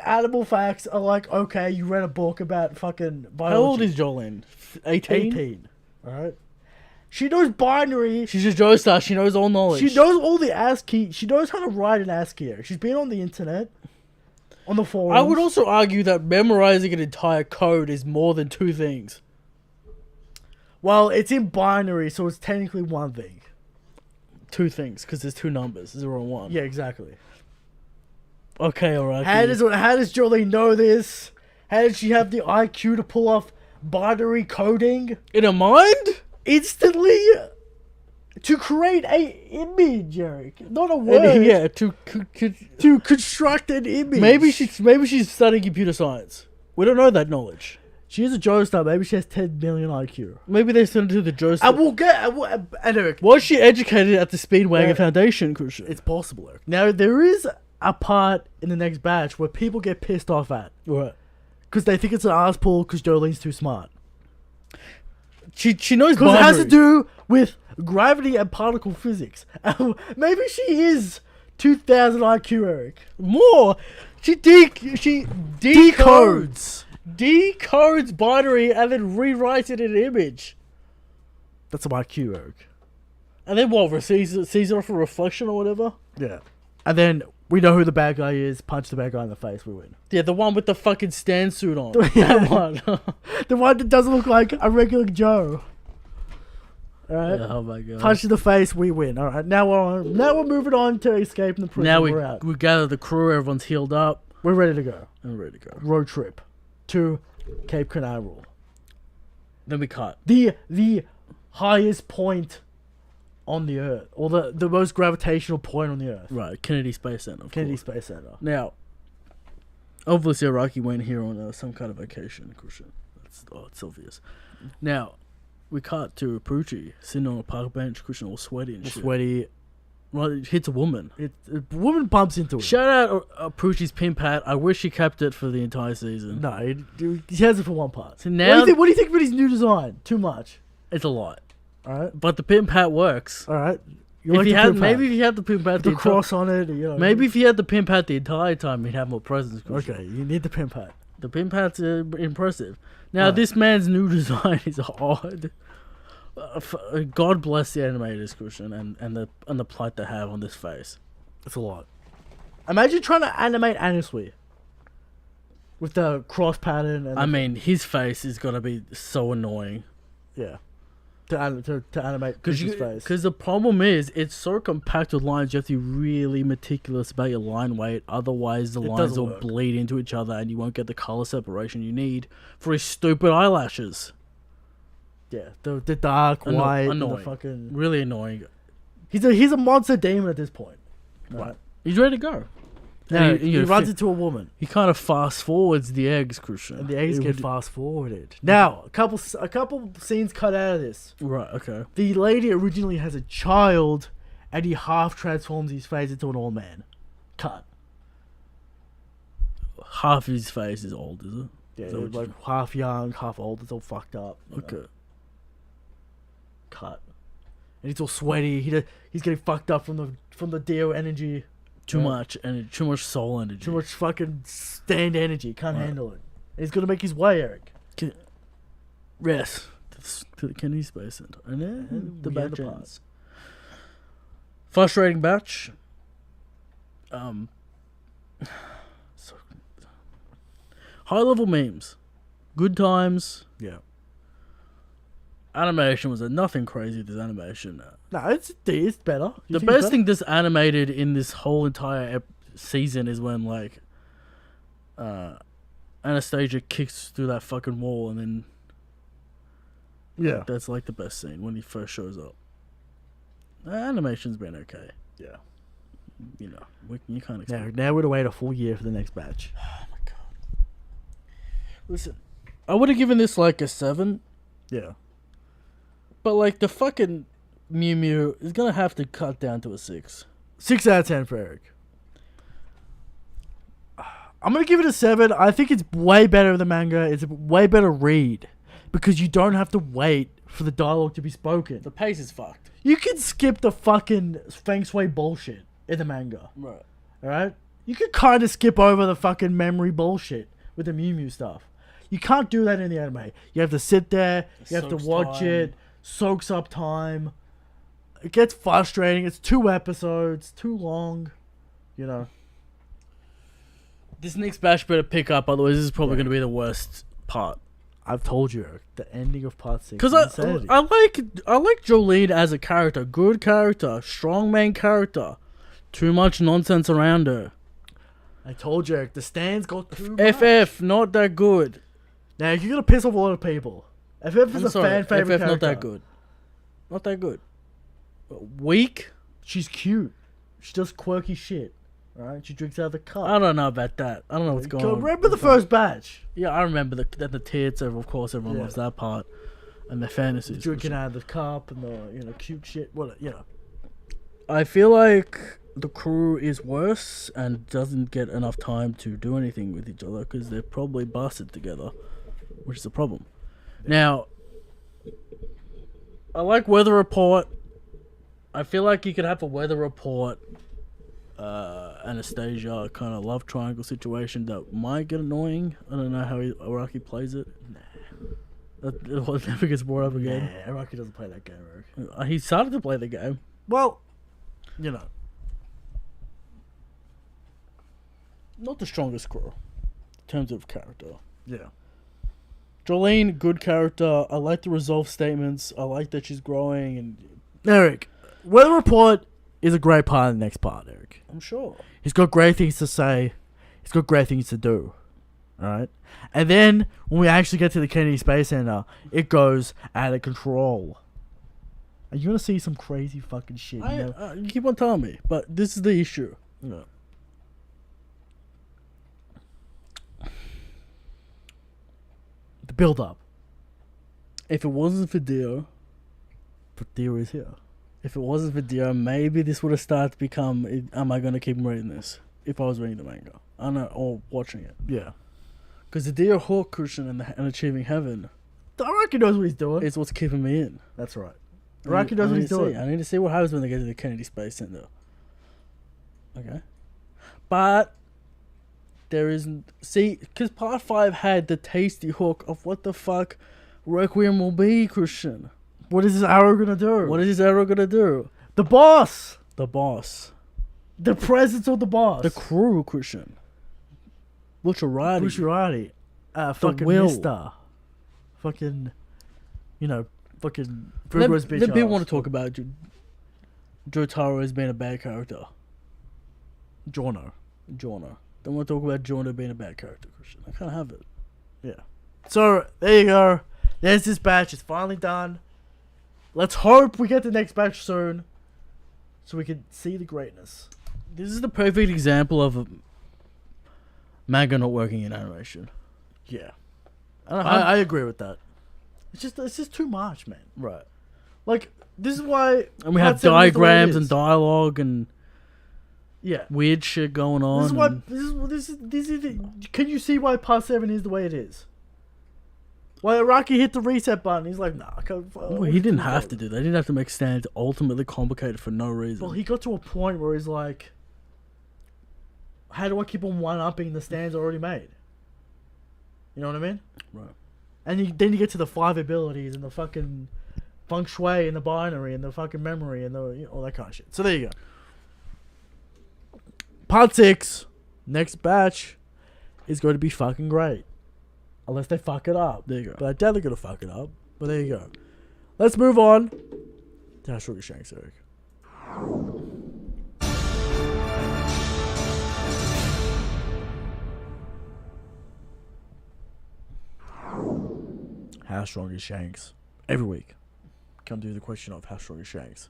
animal facts are like, okay, you read a book about fucking biology. How old is Jolene? 18? 18. Alright. She knows binary. She's a Joestar. She knows all knowledge. She knows all the ASCII. She knows how to write an ASCII. She's been on the internet. On the forums. I would also argue that memorizing an entire code is more than two things. Well, it's in binary, so it's technically one thing. Two things, because there's two numbers, 0 and 1. Yeah, exactly. Okay, alright. How does Jolene know this? How did she have the IQ to pull off binary coding? In her mind? Instantly? To create a image, Eric. Not a word. Yeah, to construct an image. Maybe she's studying computer science. We don't know that knowledge. She is a Joestar. Maybe she has 10 million IQ. Maybe they sent her to the Joestar. And Eric. Was she educated at the Speedwagon Foundation, Christian? It's possible, Eric. Now, there is a part in the next batch where people get pissed off at. Right. Because they think it's an arse pull because Jolene's too smart. She knows because it has to do with gravity and particle physics. Maybe she is 2,000 IQ, Eric. More. She decodes binary and then rewrites it in an image. That's my cue, Eric. And then what? Sees it off a reflection or whatever. Yeah. And then we know who the bad guy is. Punch the bad guy in the face. We win. Yeah, the one with the fucking stand suit on. Yeah. That one. The one that doesn't look like a regular Joe. All right. Yeah, oh my god. Punch in the face. We win. All right. Now we're moving on to escaping the prison. Now we're out. we gather the crew. Everyone's healed up. We're ready to go. And ready to go. Road trip to Cape Canaveral. Then we cut. The highest point on the Earth, or the most gravitational point on the Earth. Right, Kennedy Space Center. Kennedy Space Center. Now, obviously, Iraqi went here on some kind of vacation, Christian. It's obvious. Now, we cut to Poochie sitting on a park bench, Christian, all sweaty and shit. Sweaty. Right, it hits a woman. A woman bumps into it. Shout out Poochie's pimp hat. I wish he kept it for the entire season. No, he has it for one part. So now, what do you think about his new design? Too much. it's a lot. All right. But the pimp hat works. All right. If he had, maybe if he had the pimp hat, the cross on it. You know, maybe if he had the pimp hat the entire time, he'd have more presence. Christian. Okay, you need the pimp hat. The pimp hat's impressive. Now, this man's new design is odd. God bless the animators, Christian, and the plight they have on this face. It's a lot. Imagine trying to animate Anasui with the cross pattern. And I mean, his face is gonna be so annoying. Yeah. To animate his face. Because the problem is, it's so compact with lines, you have to be really meticulous about your line weight. Otherwise, the lines will bleed into each other and you won't get the color separation you need for his stupid eyelashes. Yeah, the dark white, and the fucking really annoying. He's a monster demon at this point. Right, he's ready to go. No, he runs into a woman. He kind of fast forwards the eggs, Christian. And the eggs get fast forwarded. Now, a couple scenes cut out of this. Right. Okay. The lady originally has a child, and he half transforms his face into an old man. Cut. Half his face is old, is it? Yeah, it's like half young, half old. It's all fucked up. Okay. Know? Cut. And he's all sweaty. He's getting fucked up from the Dio energy. Too much energy. Too much soul energy. Too much fucking stand energy. Can't handle it. And he's gonna make his way, Eric. Yes. To the Kennedy Space Center. And then the batch ends. Frustrating batch. High level memes. Good times. Yeah. Animation was nothing crazy with this animation. No, it's better. The best thing that's animated in this whole entire season is when, like, Anastasia kicks through that fucking wall and then... Yeah. That's, like, the best scene when he first shows up. Animation's been okay. Yeah. You know, you can't expect... Now we're to wait a full year for the next batch. Oh, my God. Listen, I would have given this, like, a 7. Yeah. But, like, the fucking Mew Mew is going to have to cut down to a 6. 6 out of 10 for Eric. I'm going to give it a 7. I think it's way better than the manga. It's a way better read. Because you don't have to wait for the dialogue to be spoken. The pace is fucked. You can skip the fucking Feng Shui bullshit in the manga. Right. Alright? You can kind of skip over the fucking memory bullshit with the Mew Mew stuff. You can't do that in the anime. You have to sit there. You have to watch it. Soaks up time. It gets frustrating. It's 2 episodes. Too long. You know. This next batch better pick up, otherwise this is probably going to be the worst part. I've told you, Eric, the ending of part 6. Because I like Jolene as a character. Good character. Strong main character. Too much nonsense around her. I told you, Eric, the stands got too much. FF, not that good. Now, you're going to piss off a lot of people. FF is fan favorite character. Not that good. Not that good. Weak? She's cute. She does quirky shit. Alright? She drinks out of the cup. I don't know about that. I don't know what's going on. Remember the first batch? Yeah, I remember the tits. Of course, everyone loves that part. And the fantasies. Drinking out of the cup and the cute shit. I feel like the crew is worse and doesn't get enough time to do anything with each other because they're probably busted together, which is a problem. Now, I like Weather Report. I feel like you could have a Weather Report, Anastasia kind of love triangle situation that might get annoying. I don't know how Araki plays it. It never gets brought up again. Yeah, Araki doesn't play that game, Eric. He started to play the game. Well, you know. Not the strongest crew in terms of character. Yeah. Jolene, good character. I like the resolve statements. I like that she's growing, and Eric, Weather Report is a great part of the next part, Eric. I'm sure. He's got great things to say. He's got great things to do. Alright? And then, when we actually get to the Kennedy Space Center, it goes out of control. And you're gonna see some crazy fucking shit. You keep on telling me, but this is the issue. Yeah. The build up. If it wasn't for Dio, But Dio is here. Maybe this would have started to become, am I going to keep reading this? If I was reading the manga. I don't know, or watching it. Yeah. Because the Dio Hawk cushion and Achieving Heaven Araki knows what he's doing. is what's keeping me in. That's right. Araki knows what he's doing. I need to see what happens when they get to the Kennedy Space Center. Okay. But there isn't... See, because Part 5 had the tasty hook of what the fuck Requiem will be, Christian. What is this arrow gonna do? What is this arrow gonna do? The boss! The boss. The presence of the boss. The crew, Christian. Bucciarati. Bucciarati. Fucking will. Mister. Fucking... You know, fucking... Let Fuguo's bitch people ass. want to talk about Jotaro as being a bad character. Giorno. Don't want to talk about Giorno being a bad character, Christian. I can't have it. Yeah. So, there you go. There's this batch. It's finally done. Let's hope we get the next batch soon. So we can see the greatness. This is the perfect example of a manga not working in animation. Yeah. I don't know I agree with that. It's just too much, man. right. Like, this is why... And we Part have 7 is the way it diagrams is. and dialogue and Yeah. weird shit going on. This is why... and- This is the, can you see why Part 7 is the way it is? Why Araki hit the reset button. He's like, nah, I can't... Well, he didn't have to do that. He didn't have to make stands ultimately complicated for no reason. Well, he got to a point where he's like, how do I keep on one-upping the stands already made? You know what I mean? Right. And then you get to the 5 abilities and the fucking feng shui and the binary and the fucking memory and the all that kind of shit. So there you go. Part 6, next batch, is going to be fucking great. Unless they fuck it up. There you go. But I doubt they're going to fuck it up. But there you go. Let's move on to Hashirika Shanks, Eric. How strong is Shanks? Every week. Come do the question of how strong is Shanks?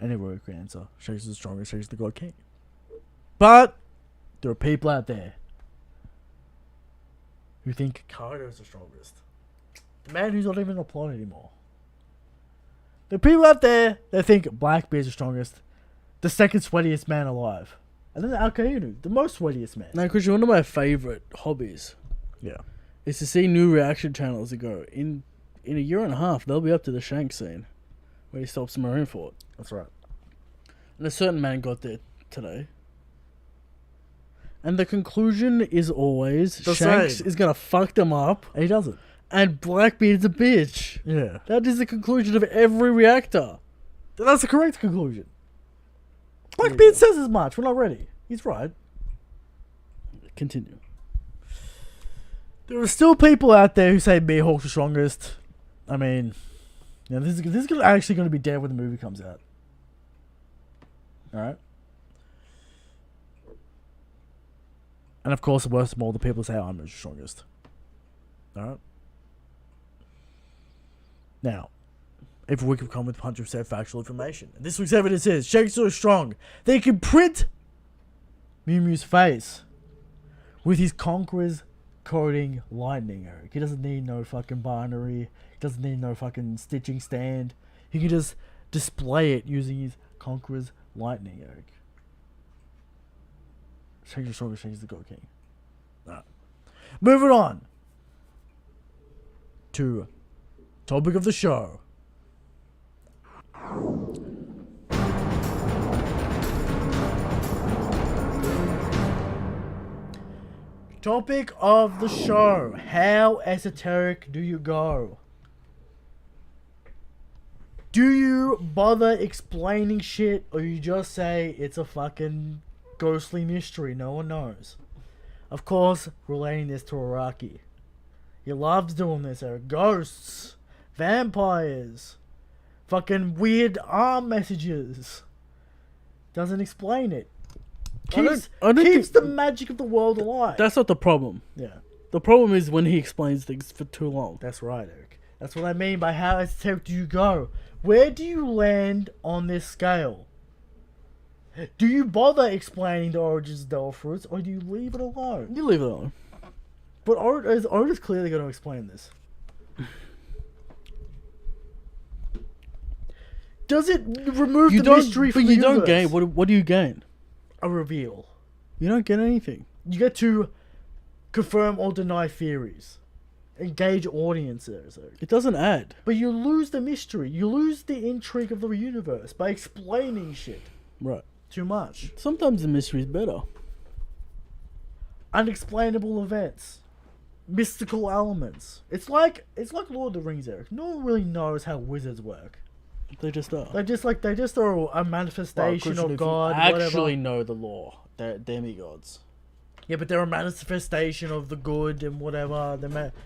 And every week we answer. Shanks is the strongest, Shanks is the God King. But there are people out there who think Kaido is the strongest. The man who's not even in the plot anymore. There are people out there that think Blackbeard's the strongest. The second sweatiest man alive. And then Alkainu, the most sweatiest man. Now, because one of my favorite hobbies Yeah. is to see new reaction channels that go in a year and a half. They'll be up to the Shanks scene where he stops Marineford. That's right. And a certain man got there today. And the conclusion is always The Shanks same. is gonna fuck them up, And he doesn't. and Blackbeard's a bitch. Yeah. That is the conclusion of every reactor. That's the correct conclusion. Blackbeard says as much. We're not ready. He's right. Continue. There are still people out there who say Mihawk's the strongest. I mean, this is actually going to be dead when the movie comes out. Alright? And of course, worst of all, the people say I'm the strongest. Alright? Now, every week we come with 100% factual information. And this week's evidence is Shanks is so strong they can print Mew Mew's face with his Conqueror's coding lightning, Eric. He doesn't need no fucking binary. He doesn't need no fucking stitching stand. He can just display it using his Conqueror's lightning, Eric. Shanks is stronger, Shanks is the God King. Alright. Moving on to topic of the show. Topic of the show. How esoteric do you go? Do you bother explaining shit, or you just say it's a fucking ghostly mystery no one knows? Of course, relating this to Araki. He loves doing this. There are ghosts, vampires, fucking weird arm messages. Doesn't explain it. Keeps the magic of the world alive. That's not the problem. Yeah, The problem is when he explains things for too long. that's right, Eric. That's what I mean by how esoteric do you go? Where do you land on this scale? Do you bother explaining the origins of Devil Fruits, or do you leave it alone? You leave it alone. But Oda's clearly going to explain this. Does it remove the mystery from the universe? Don't gain. What do you gain? A reveal. You don't get anything. You get to confirm or deny theories. Engage audiences. It doesn't add. But you lose the mystery. You lose the intrigue of the universe by explaining shit Right. too much. Sometimes the mystery is better. Unexplainable events. Mystical elements. It's like Lord of the Rings, Eric. No one really knows how wizards work. They just are. They just are a manifestation of God. Actually whatever. know the law. They're demigods. Yeah, but they're a manifestation of the good and whatever.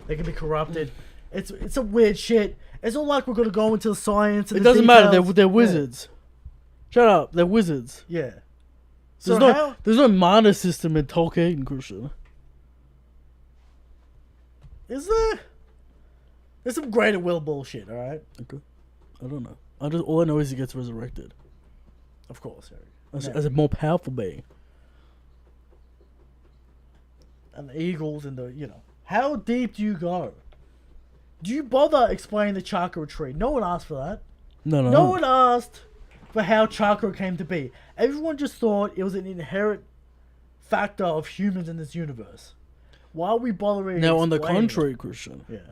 They can be corrupted. It's a weird shit. It's not like we're gonna go into the science. And It the doesn't matter. details. They're wizards. Shut up. They're wizards. Yeah. There's no mana system in Tolkien, Christian. Is there? There's some greater will bullshit. All right. Okay. I don't know. All I know is he gets resurrected Of course, Eric. as a more powerful being. And the eagles and how deep do you go? Do you bother explaining the chakra tree? No one asked for that. No one asked for how chakra came to be. Everyone just thought it was an inherent factor of humans in this universe. Why are we bothering? Now, on the explaining contrary, Christian, it?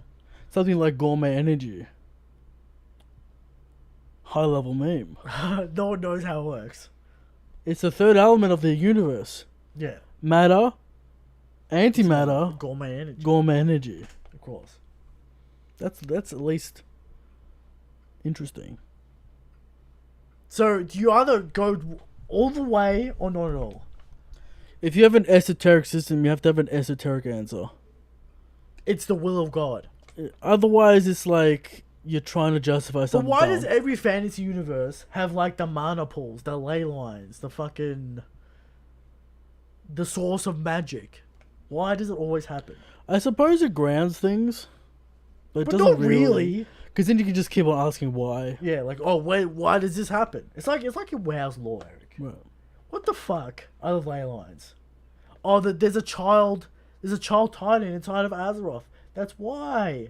something like gourmet energy, high level meme. Yeah. No one knows how it works. It's the third element of the universe. Yeah. Matter, antimatter, Gourmet energy. Of course. That's at least interesting. So, do you either go all the way or not at all? If you have an esoteric system, you have to have an esoteric answer. It's the will of God. Otherwise, it's like you're trying to justify But something. why dumb. does every fantasy universe have like the mana pools, the ley lines, the source of magic? Why does it always happen? I suppose it grounds things, but it But doesn't not really. Because then you can just keep on asking why. Yeah, like, oh wait, why does this happen? It's like in WoW's lore, Eric. Right. What the fuck are the ley lines? Oh, there's a child titan inside of Azeroth. That's why.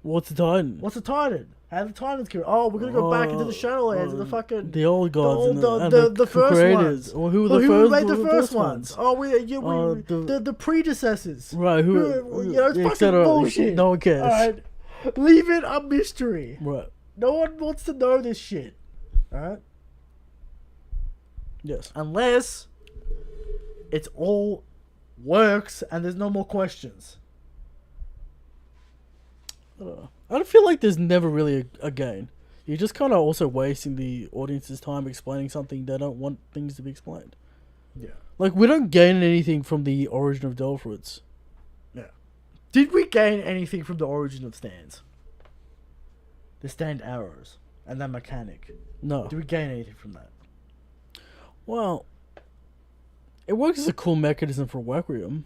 What's the Titan? What's a titan? How the titans killed? Oh, we're gonna go back into the Shadowlands and the fucking the old gods the first creators. ones. Or who Who made the first ones? Oh, the predecessors. Right? It's fucking etc. bullshit. No one cares. All right, leave it a mystery. Right. No one wants to know this shit. All right. Yes. Unless it's all works and there's no more questions. I don't feel like there's never really a gain. You're just kind of also wasting the audience's time explaining something they don't want things to be explained. Yeah. Like, we don't gain anything from the origin of Delphrits. Yeah. Did we gain anything from the origin of stands? The stand arrows and that mechanic. No. Did we gain anything from that? Well, it works as a cool mechanism for Wacrium.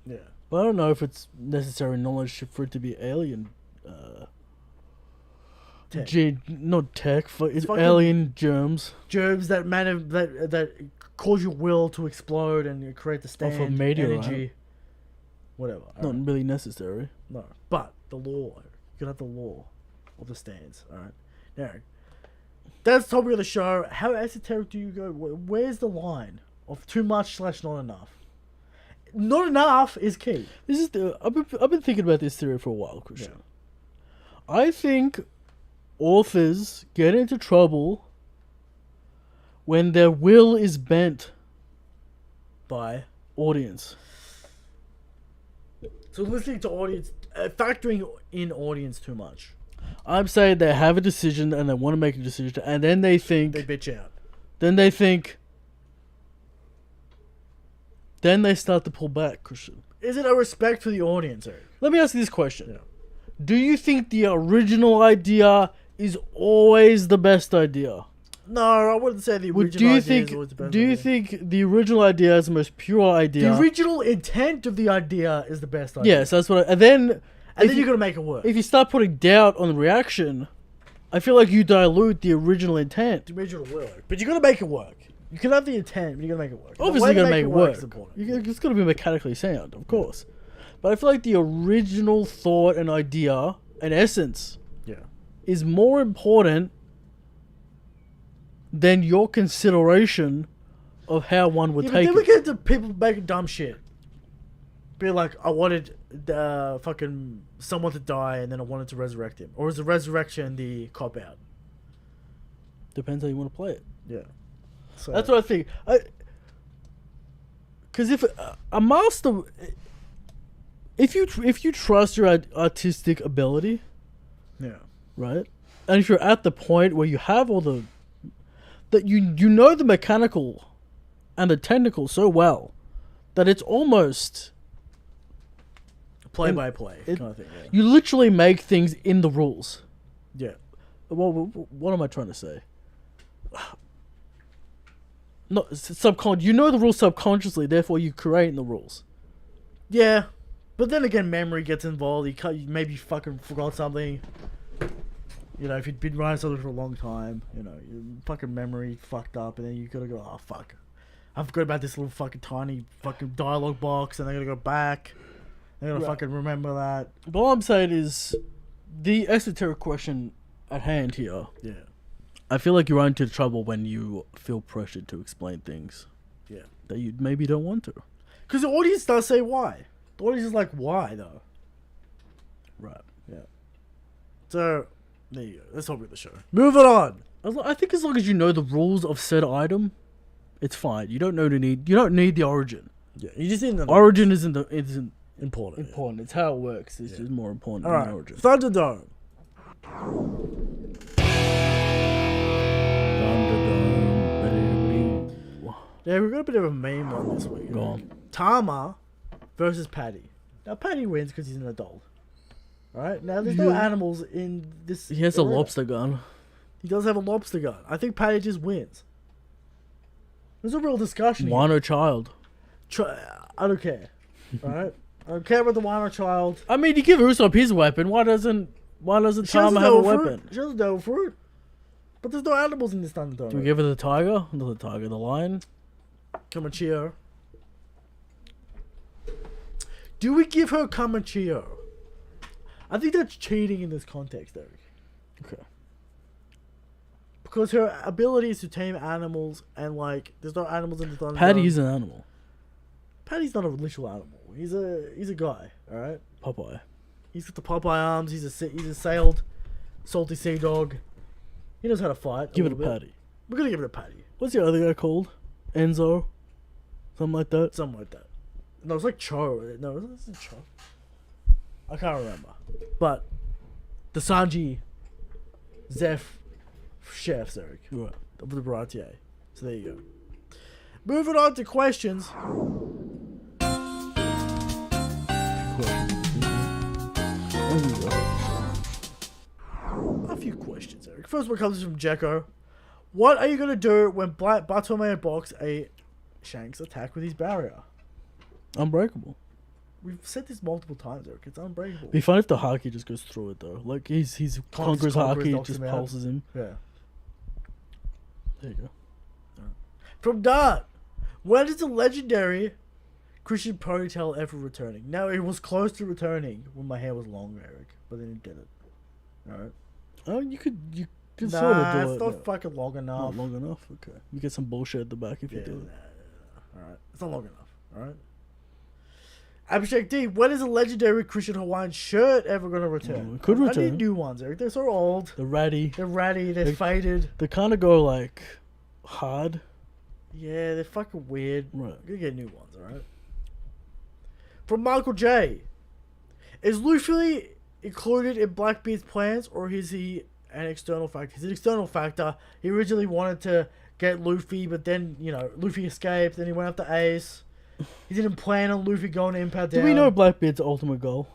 Yeah. But I don't know if it's necessary knowledge for it to be alien. Tech. Not tech, it's fucking alien germs. Germs that that cause your will to explode and create the stand Off a meteorite. energy. Whatever. Not Alright. really necessary. No. But the law. You can have the law of the stands. Alright. Now, that's the topic of the show. How esoteric do you go? Where's the line of too much / not enough? Not enough is key. This is I've been thinking about this theory for a while, Christian. Yeah. I think authors get into trouble when their will is bent By audience. So listening to audience, factoring in audience too much. I'm saying they have a decision and they want to make a decision, and then they think. They bitch out. Then they think. Then they start to pull back, Christian. Is it a respect for the audience, Eric? Let me ask you this question. Yeah. Do you think the original idea is always the best idea? No, I wouldn't say the original Do you idea think? is always the best Do you idea. think the original idea is the most pure idea? The original intent of the idea is the best idea? Yes, that's what. And then, And then you're going to make it work. if you start putting doubt on the reaction, I feel like you dilute the original intent. The original will work. But you're going to make it work. You can have the intent, but you're going to make it work. Obviously, you're gonna make it work. is important. It's gonna be mechanically sound, of course. But I feel like the original thought and idea and essence Yeah. is more important than your consideration of how one would Yeah, but take then we it. get to people making dumb shit. Be like, I wanted fucking someone to die and then I wanted to resurrect him. Or is the resurrection the cop out? Depends how you want to play it. Yeah. So That's what I think. Because if a master, if you trust your artistic ability, Yeah. right, and if you're at the point where you have all the that you know the mechanical and the technical so well that it's almost Play by play it- kind of thing. Yeah. you literally make things in the rules. Yeah. What am I trying to say? No, you know the rules subconsciously, therefore you create the rules. Yeah. But then again, memory gets involved. You maybe fucking forgot something. You know, if you'd been writing something for a long time, you know, your fucking memory fucked up, and then you gotta go, oh fuck, I forgot about this little fucking tiny fucking dialogue box, and I gotta go back. I gotta Right. fucking remember that. But all I'm saying is, the esoteric question at hand here. Yeah. I feel like you run into trouble when you feel pressured to explain things Yeah. that you maybe don't want to. Because the audience does say why. The audience is like, why though? Right. Yeah. So, there you go. That's all with the show. Moving on. I think as long as you know the rules of said item, it's fine. You don't need the origin. Yeah. You just need to know. Origin isn't Important. important. It's how it works. It's just more important All than right. the origin. Thunderdome. Yeah, we've got a bit of a meme one this week. Go on. Tama versus Paddy. Now, Paddy wins because he's an adult. Alright? Now, there's no Yeah. animals in this. He has a arena. lobster gun. He does have a lobster gun. I think Paddy just wins. There's a real discussion here. Wino child. I don't care. Alright? I don't care about the Wino child. I mean, you give Usopp his weapon. Why doesn't She has Tama a have a devil weapon? fruit. She has a devil fruit. But there's no animals in this Thunderdome. Do we give her the tiger? Not the tiger, the lion. Kamachio. Do we give her Kamachio? I think that's cheating in this context, Eric. Okay. Because her ability is to tame animals, and like, there's no animals in the Thunderdome. Paddy is an animal. Paddy's not a literal animal. He's a guy. All right. Popeye. He's got the Popeye arms. He's a sailed, salty sea dog. He knows how to fight. Give it a little bit. Paddy. We're gonna give it a Paddy. What's the other guy called? Enzo? Something like that? Something like that. No, it's like Cho. No, it's not Cho. I can't remember. But the Sanji, Zeph, chefs, Eric. Right. Of the Baratier. So there you go. Moving on to questions. A few questions, Eric. First one comes from Jekko. What are you going to do when Bartolomeo blocks a Shanks attack with his barrier? Unbreakable. We've said this multiple times, Eric. It's unbreakable. Be fun if the Haki just goes through it though. Like he's conquers Conquers, Haki, knocks just him out. pulses him. Yeah. There you go. From Dart. When is the legendary Christian ponytail ever returning? Now, it was close to returning when my hair was long, Eric. But then it didn't. Alright? Oh, you could Nah, sort of do it's it. not No. fucking long enough. Not long enough. Okay, you get some bullshit at the back if you Yeah, do nah, it. nah. Alright. It's not long enough. Alright? Abhishek D, when is a legendary Christian Hawaiian shirt ever going to return? it could I return. need new ones, Eric. They're so old. The ratty. They're ratty. They're They- faded. They kind of go like hard. Yeah, they're fucking weird. Right. We're gonna get new ones, alright? From Michael J. Is Luffy included in Blackbeard's plans, or is he an external factor? He's an external factor. He originally wanted to get Luffy, but then, Luffy escaped, then he went after Ace. He didn't plan on Luffy going to Impact Down. Do we know Blackbeard's ultimate goal?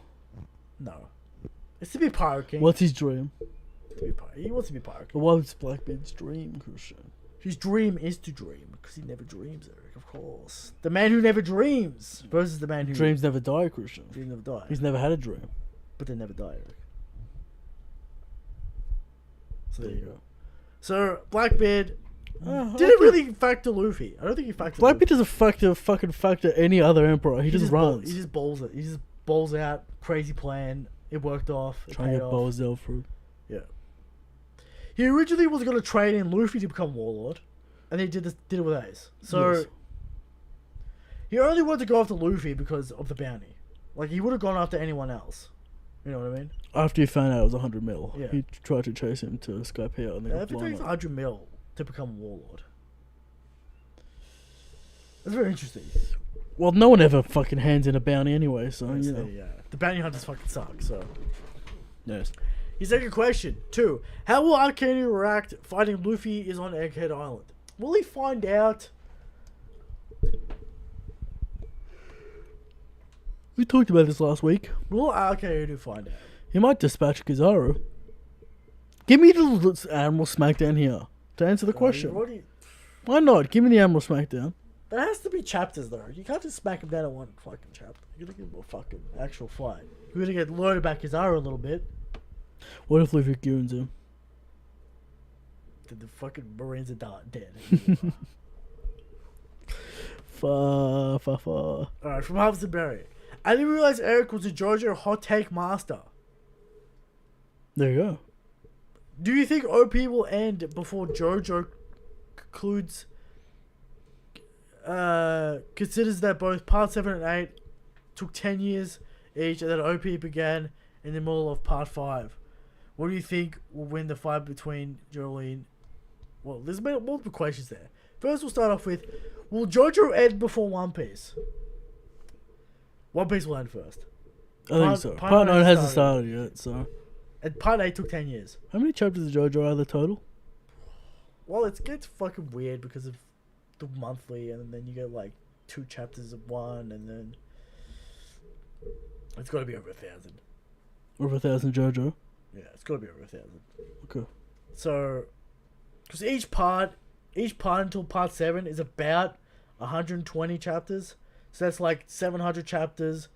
No. It's to be Pirate King. What's his dream? He wants to be Pirate King. What's Blackbeard's dream, Christian? His dream is to dream, because he never dreams, Eric, of course. The man who never dreams versus the man who... Dreams never die, Christian. Dreams never die. He's never had a dream. But they never die, Eric. So there you go. So, Blackbeard didn't really factor Luffy. I don't think he factored Blackbeard doesn't fucking factor any other emperor. He just runs. He just bowls it. He just bowls out. Crazy plan. It worked off. Trying to get balls out through. Yeah. He originally was going to trade in Luffy to become Warlord, and he did it with Ace. So, yes. He only wanted to go after Luffy because of the bounty. Like, he would have gone after anyone else. You know what I mean? After he found out it was 100 mil, yeah. He tried to chase him to Skypiea. And I think it's 100 mil to become Warlord. That's very interesting. Well, no one ever fucking hands in a bounty anyway, so, yes, you know. Yeah. The bounty hunters fucking suck, so... Yes. His second question, 2. How will Arcanine react finding Luffy is on Egghead Island? Will he find out? We talked about this last week. Will Arcanine find out? He might dispatch Kizaru. Give me the Admiral Smackdown here to answer the question. Why not? Give me the Admiral Smackdown. There has to be chapters, though. You can't just smack him down in one fucking chapter. You're gonna give him a fucking actual fight. You're gonna get learned about Kizaru a little bit. What if Luffy goons him? Then the fucking Marines are dead. Alright, from Hubson Berry. I didn't realize Eric was a Jojo hot take master. There you go. Do you think OP will end before Jojo concludes... considers that both Part 7 and 8 took 10 years each, and that OP began in the middle of Part 5. What do you think will win the fight between Jolene? Well, there's multiple questions there. First, we'll start off with, will Jojo end before One Piece? One Piece will end first. I think so. Part 9 hasn't started yet, so... And Part 8 took 10 years. How many chapters of Jojo are there total? Well, it gets fucking weird because of the monthly, and then you get like 2 chapters of one, and then... It's got to be over 1,000. Over 1,000 Jojo? Yeah, it's got to be over 1,000. Okay. So, because each part until Part 7 is about 120 chapters. So that's like 700 chapters.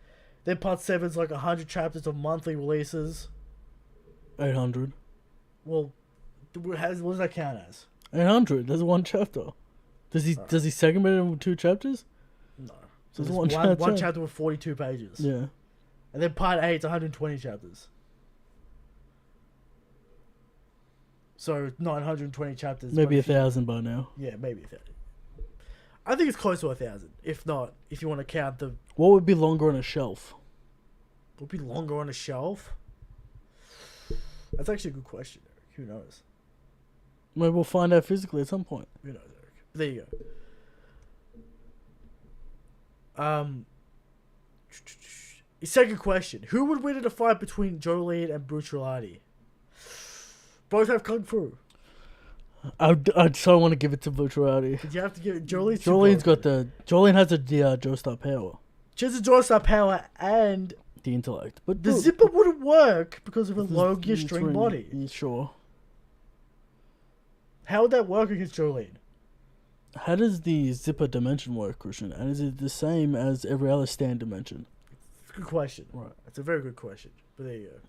Then Part 7 is like 100 chapters of monthly releases. 800. Well, what does that count as? 800. There's one chapter. Does he segment it into 2 chapters? No. So there's one chapter with 42 pages. Yeah. And then Part 8 is 120 chapters. So 920 chapters. Maybe 1,000 by now. Yeah, maybe 1,000. I think it's close to 1,000. If not, if you want to count the... What would be longer on a shelf? Would be longer on a shelf? That's actually a good question, Eric. Who knows? Maybe we'll find out physically at some point. Who knows, Eric? But there you go. Second question. Who would win in a fight between Jolene and Brutalati? Both have Kung Fu. I'd so want to give it to Brutalati. But you have to give it... Jolene has the Joestar power. She has the Joestar power and... The intellect. But the zipper wouldn't work because of a low gear string body. Yeah, sure. How would that work against Jolene? How does the zipper dimension work, Christian? And is it the same as every other stand dimension? It's a good question. Right. It's a very good question. But there you go.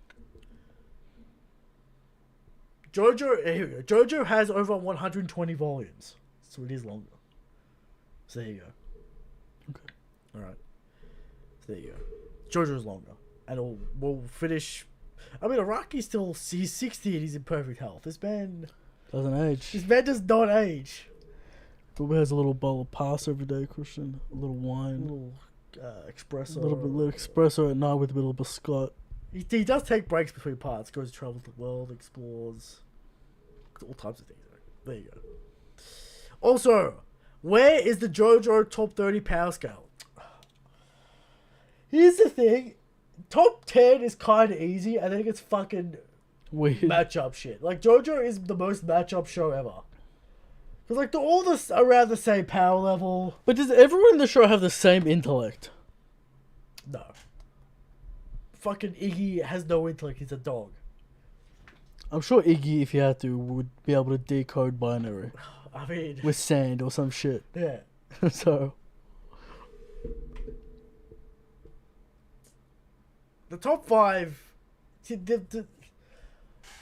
Here we go. Jojo has over 120 volumes. So it is longer. So there you go. Okay. Alright. So there you go. Jojo's longer. And we'll finish... I mean, Araki's still... He's 60 and he's in perfect health. This man... Doesn't age. This man does not age. Probably has a little bowl of pasta every day, Christian. A little wine. A little espresso. A little espresso at night with a little biscuit. He does take breaks between parts. Goes to travel the world, explores... all types of things. There you go. Also, where is the Jojo top 30 power scale? Here's the thing. top 10 is kind of easy, and then it gets fucking Weird. matchup shit. Like, Jojo is the most matchup show ever. Because, like, they're all around the same power level. But does everyone in the show have the same intellect? No. Fucking Iggy has no intellect, he's a dog. I'm sure Iggy, if he had to, would be able to decode binary. I mean... With sand or some shit. Yeah. So... The top 5... See, the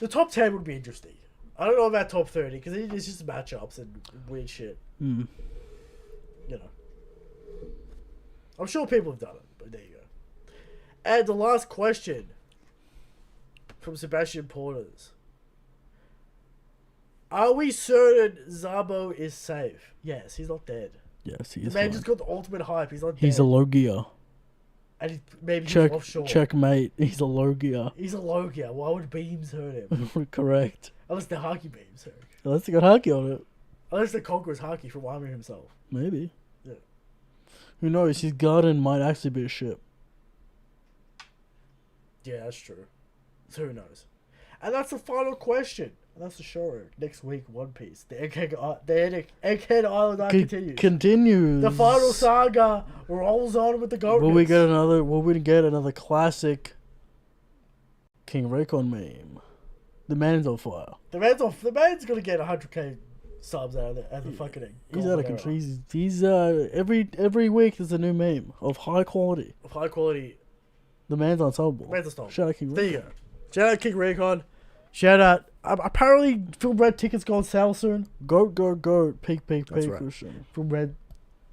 top 10 would be interesting. I don't know about top 30, because it's just matchups and weird shit. Mm. You know. I'm sure people have done it, but there you go. And the last question from Sebastian Porters. Are we certain Zabo is safe? Yes, he's not dead. Yes, he The is man fine. just got the ultimate hype. He's not dead. He's a Logia. And maybe he's offshore. Checkmate. He's a Logia. He's a Logia. Why would beams hurt him? Correct. Unless the Haki beams hurt him. Unless he got Haki on it. Unless the Conqueror's Haki from Army himself. Maybe. Yeah. Who knows? His garden might actually be a ship. Yeah, that's true. So who knows? And that's the final question. And that's the show. Next week, One Piece. The Egghead Island arc continues. Continues. The final saga rolls on with the Goat. Will we get another classic King Raycon meme? The man's on fire. The man's gonna get 100k subs out of the fucking. He's out of control. He's every week there's a new meme of high quality. Of high quality. The man's unstoppable. Man's unstoppable. Shout out King Raycon. There you go. Shout out King Raycon. Shout out. Apparently, Film Red tickets go on sale soon. Goat. Peak. That's right. Christian. Film Red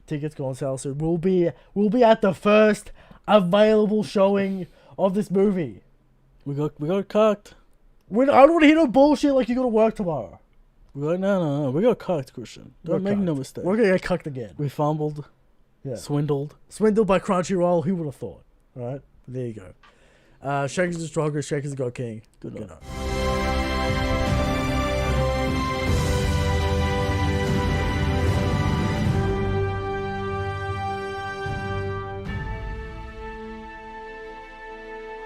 tickets go on sale soon. We'll be at the first available showing of this movie. We got cucked. I don't want to hear no bullshit like you got to work tomorrow. No. We got cucked, Christian. Don't make no mistake. We're gonna get cucked again. We fumbled. Yeah. Swindled by Crunchyroll. Who would have thought? All right. There you go. Shakers the strongest. Shakers the God King. Good night. Good night.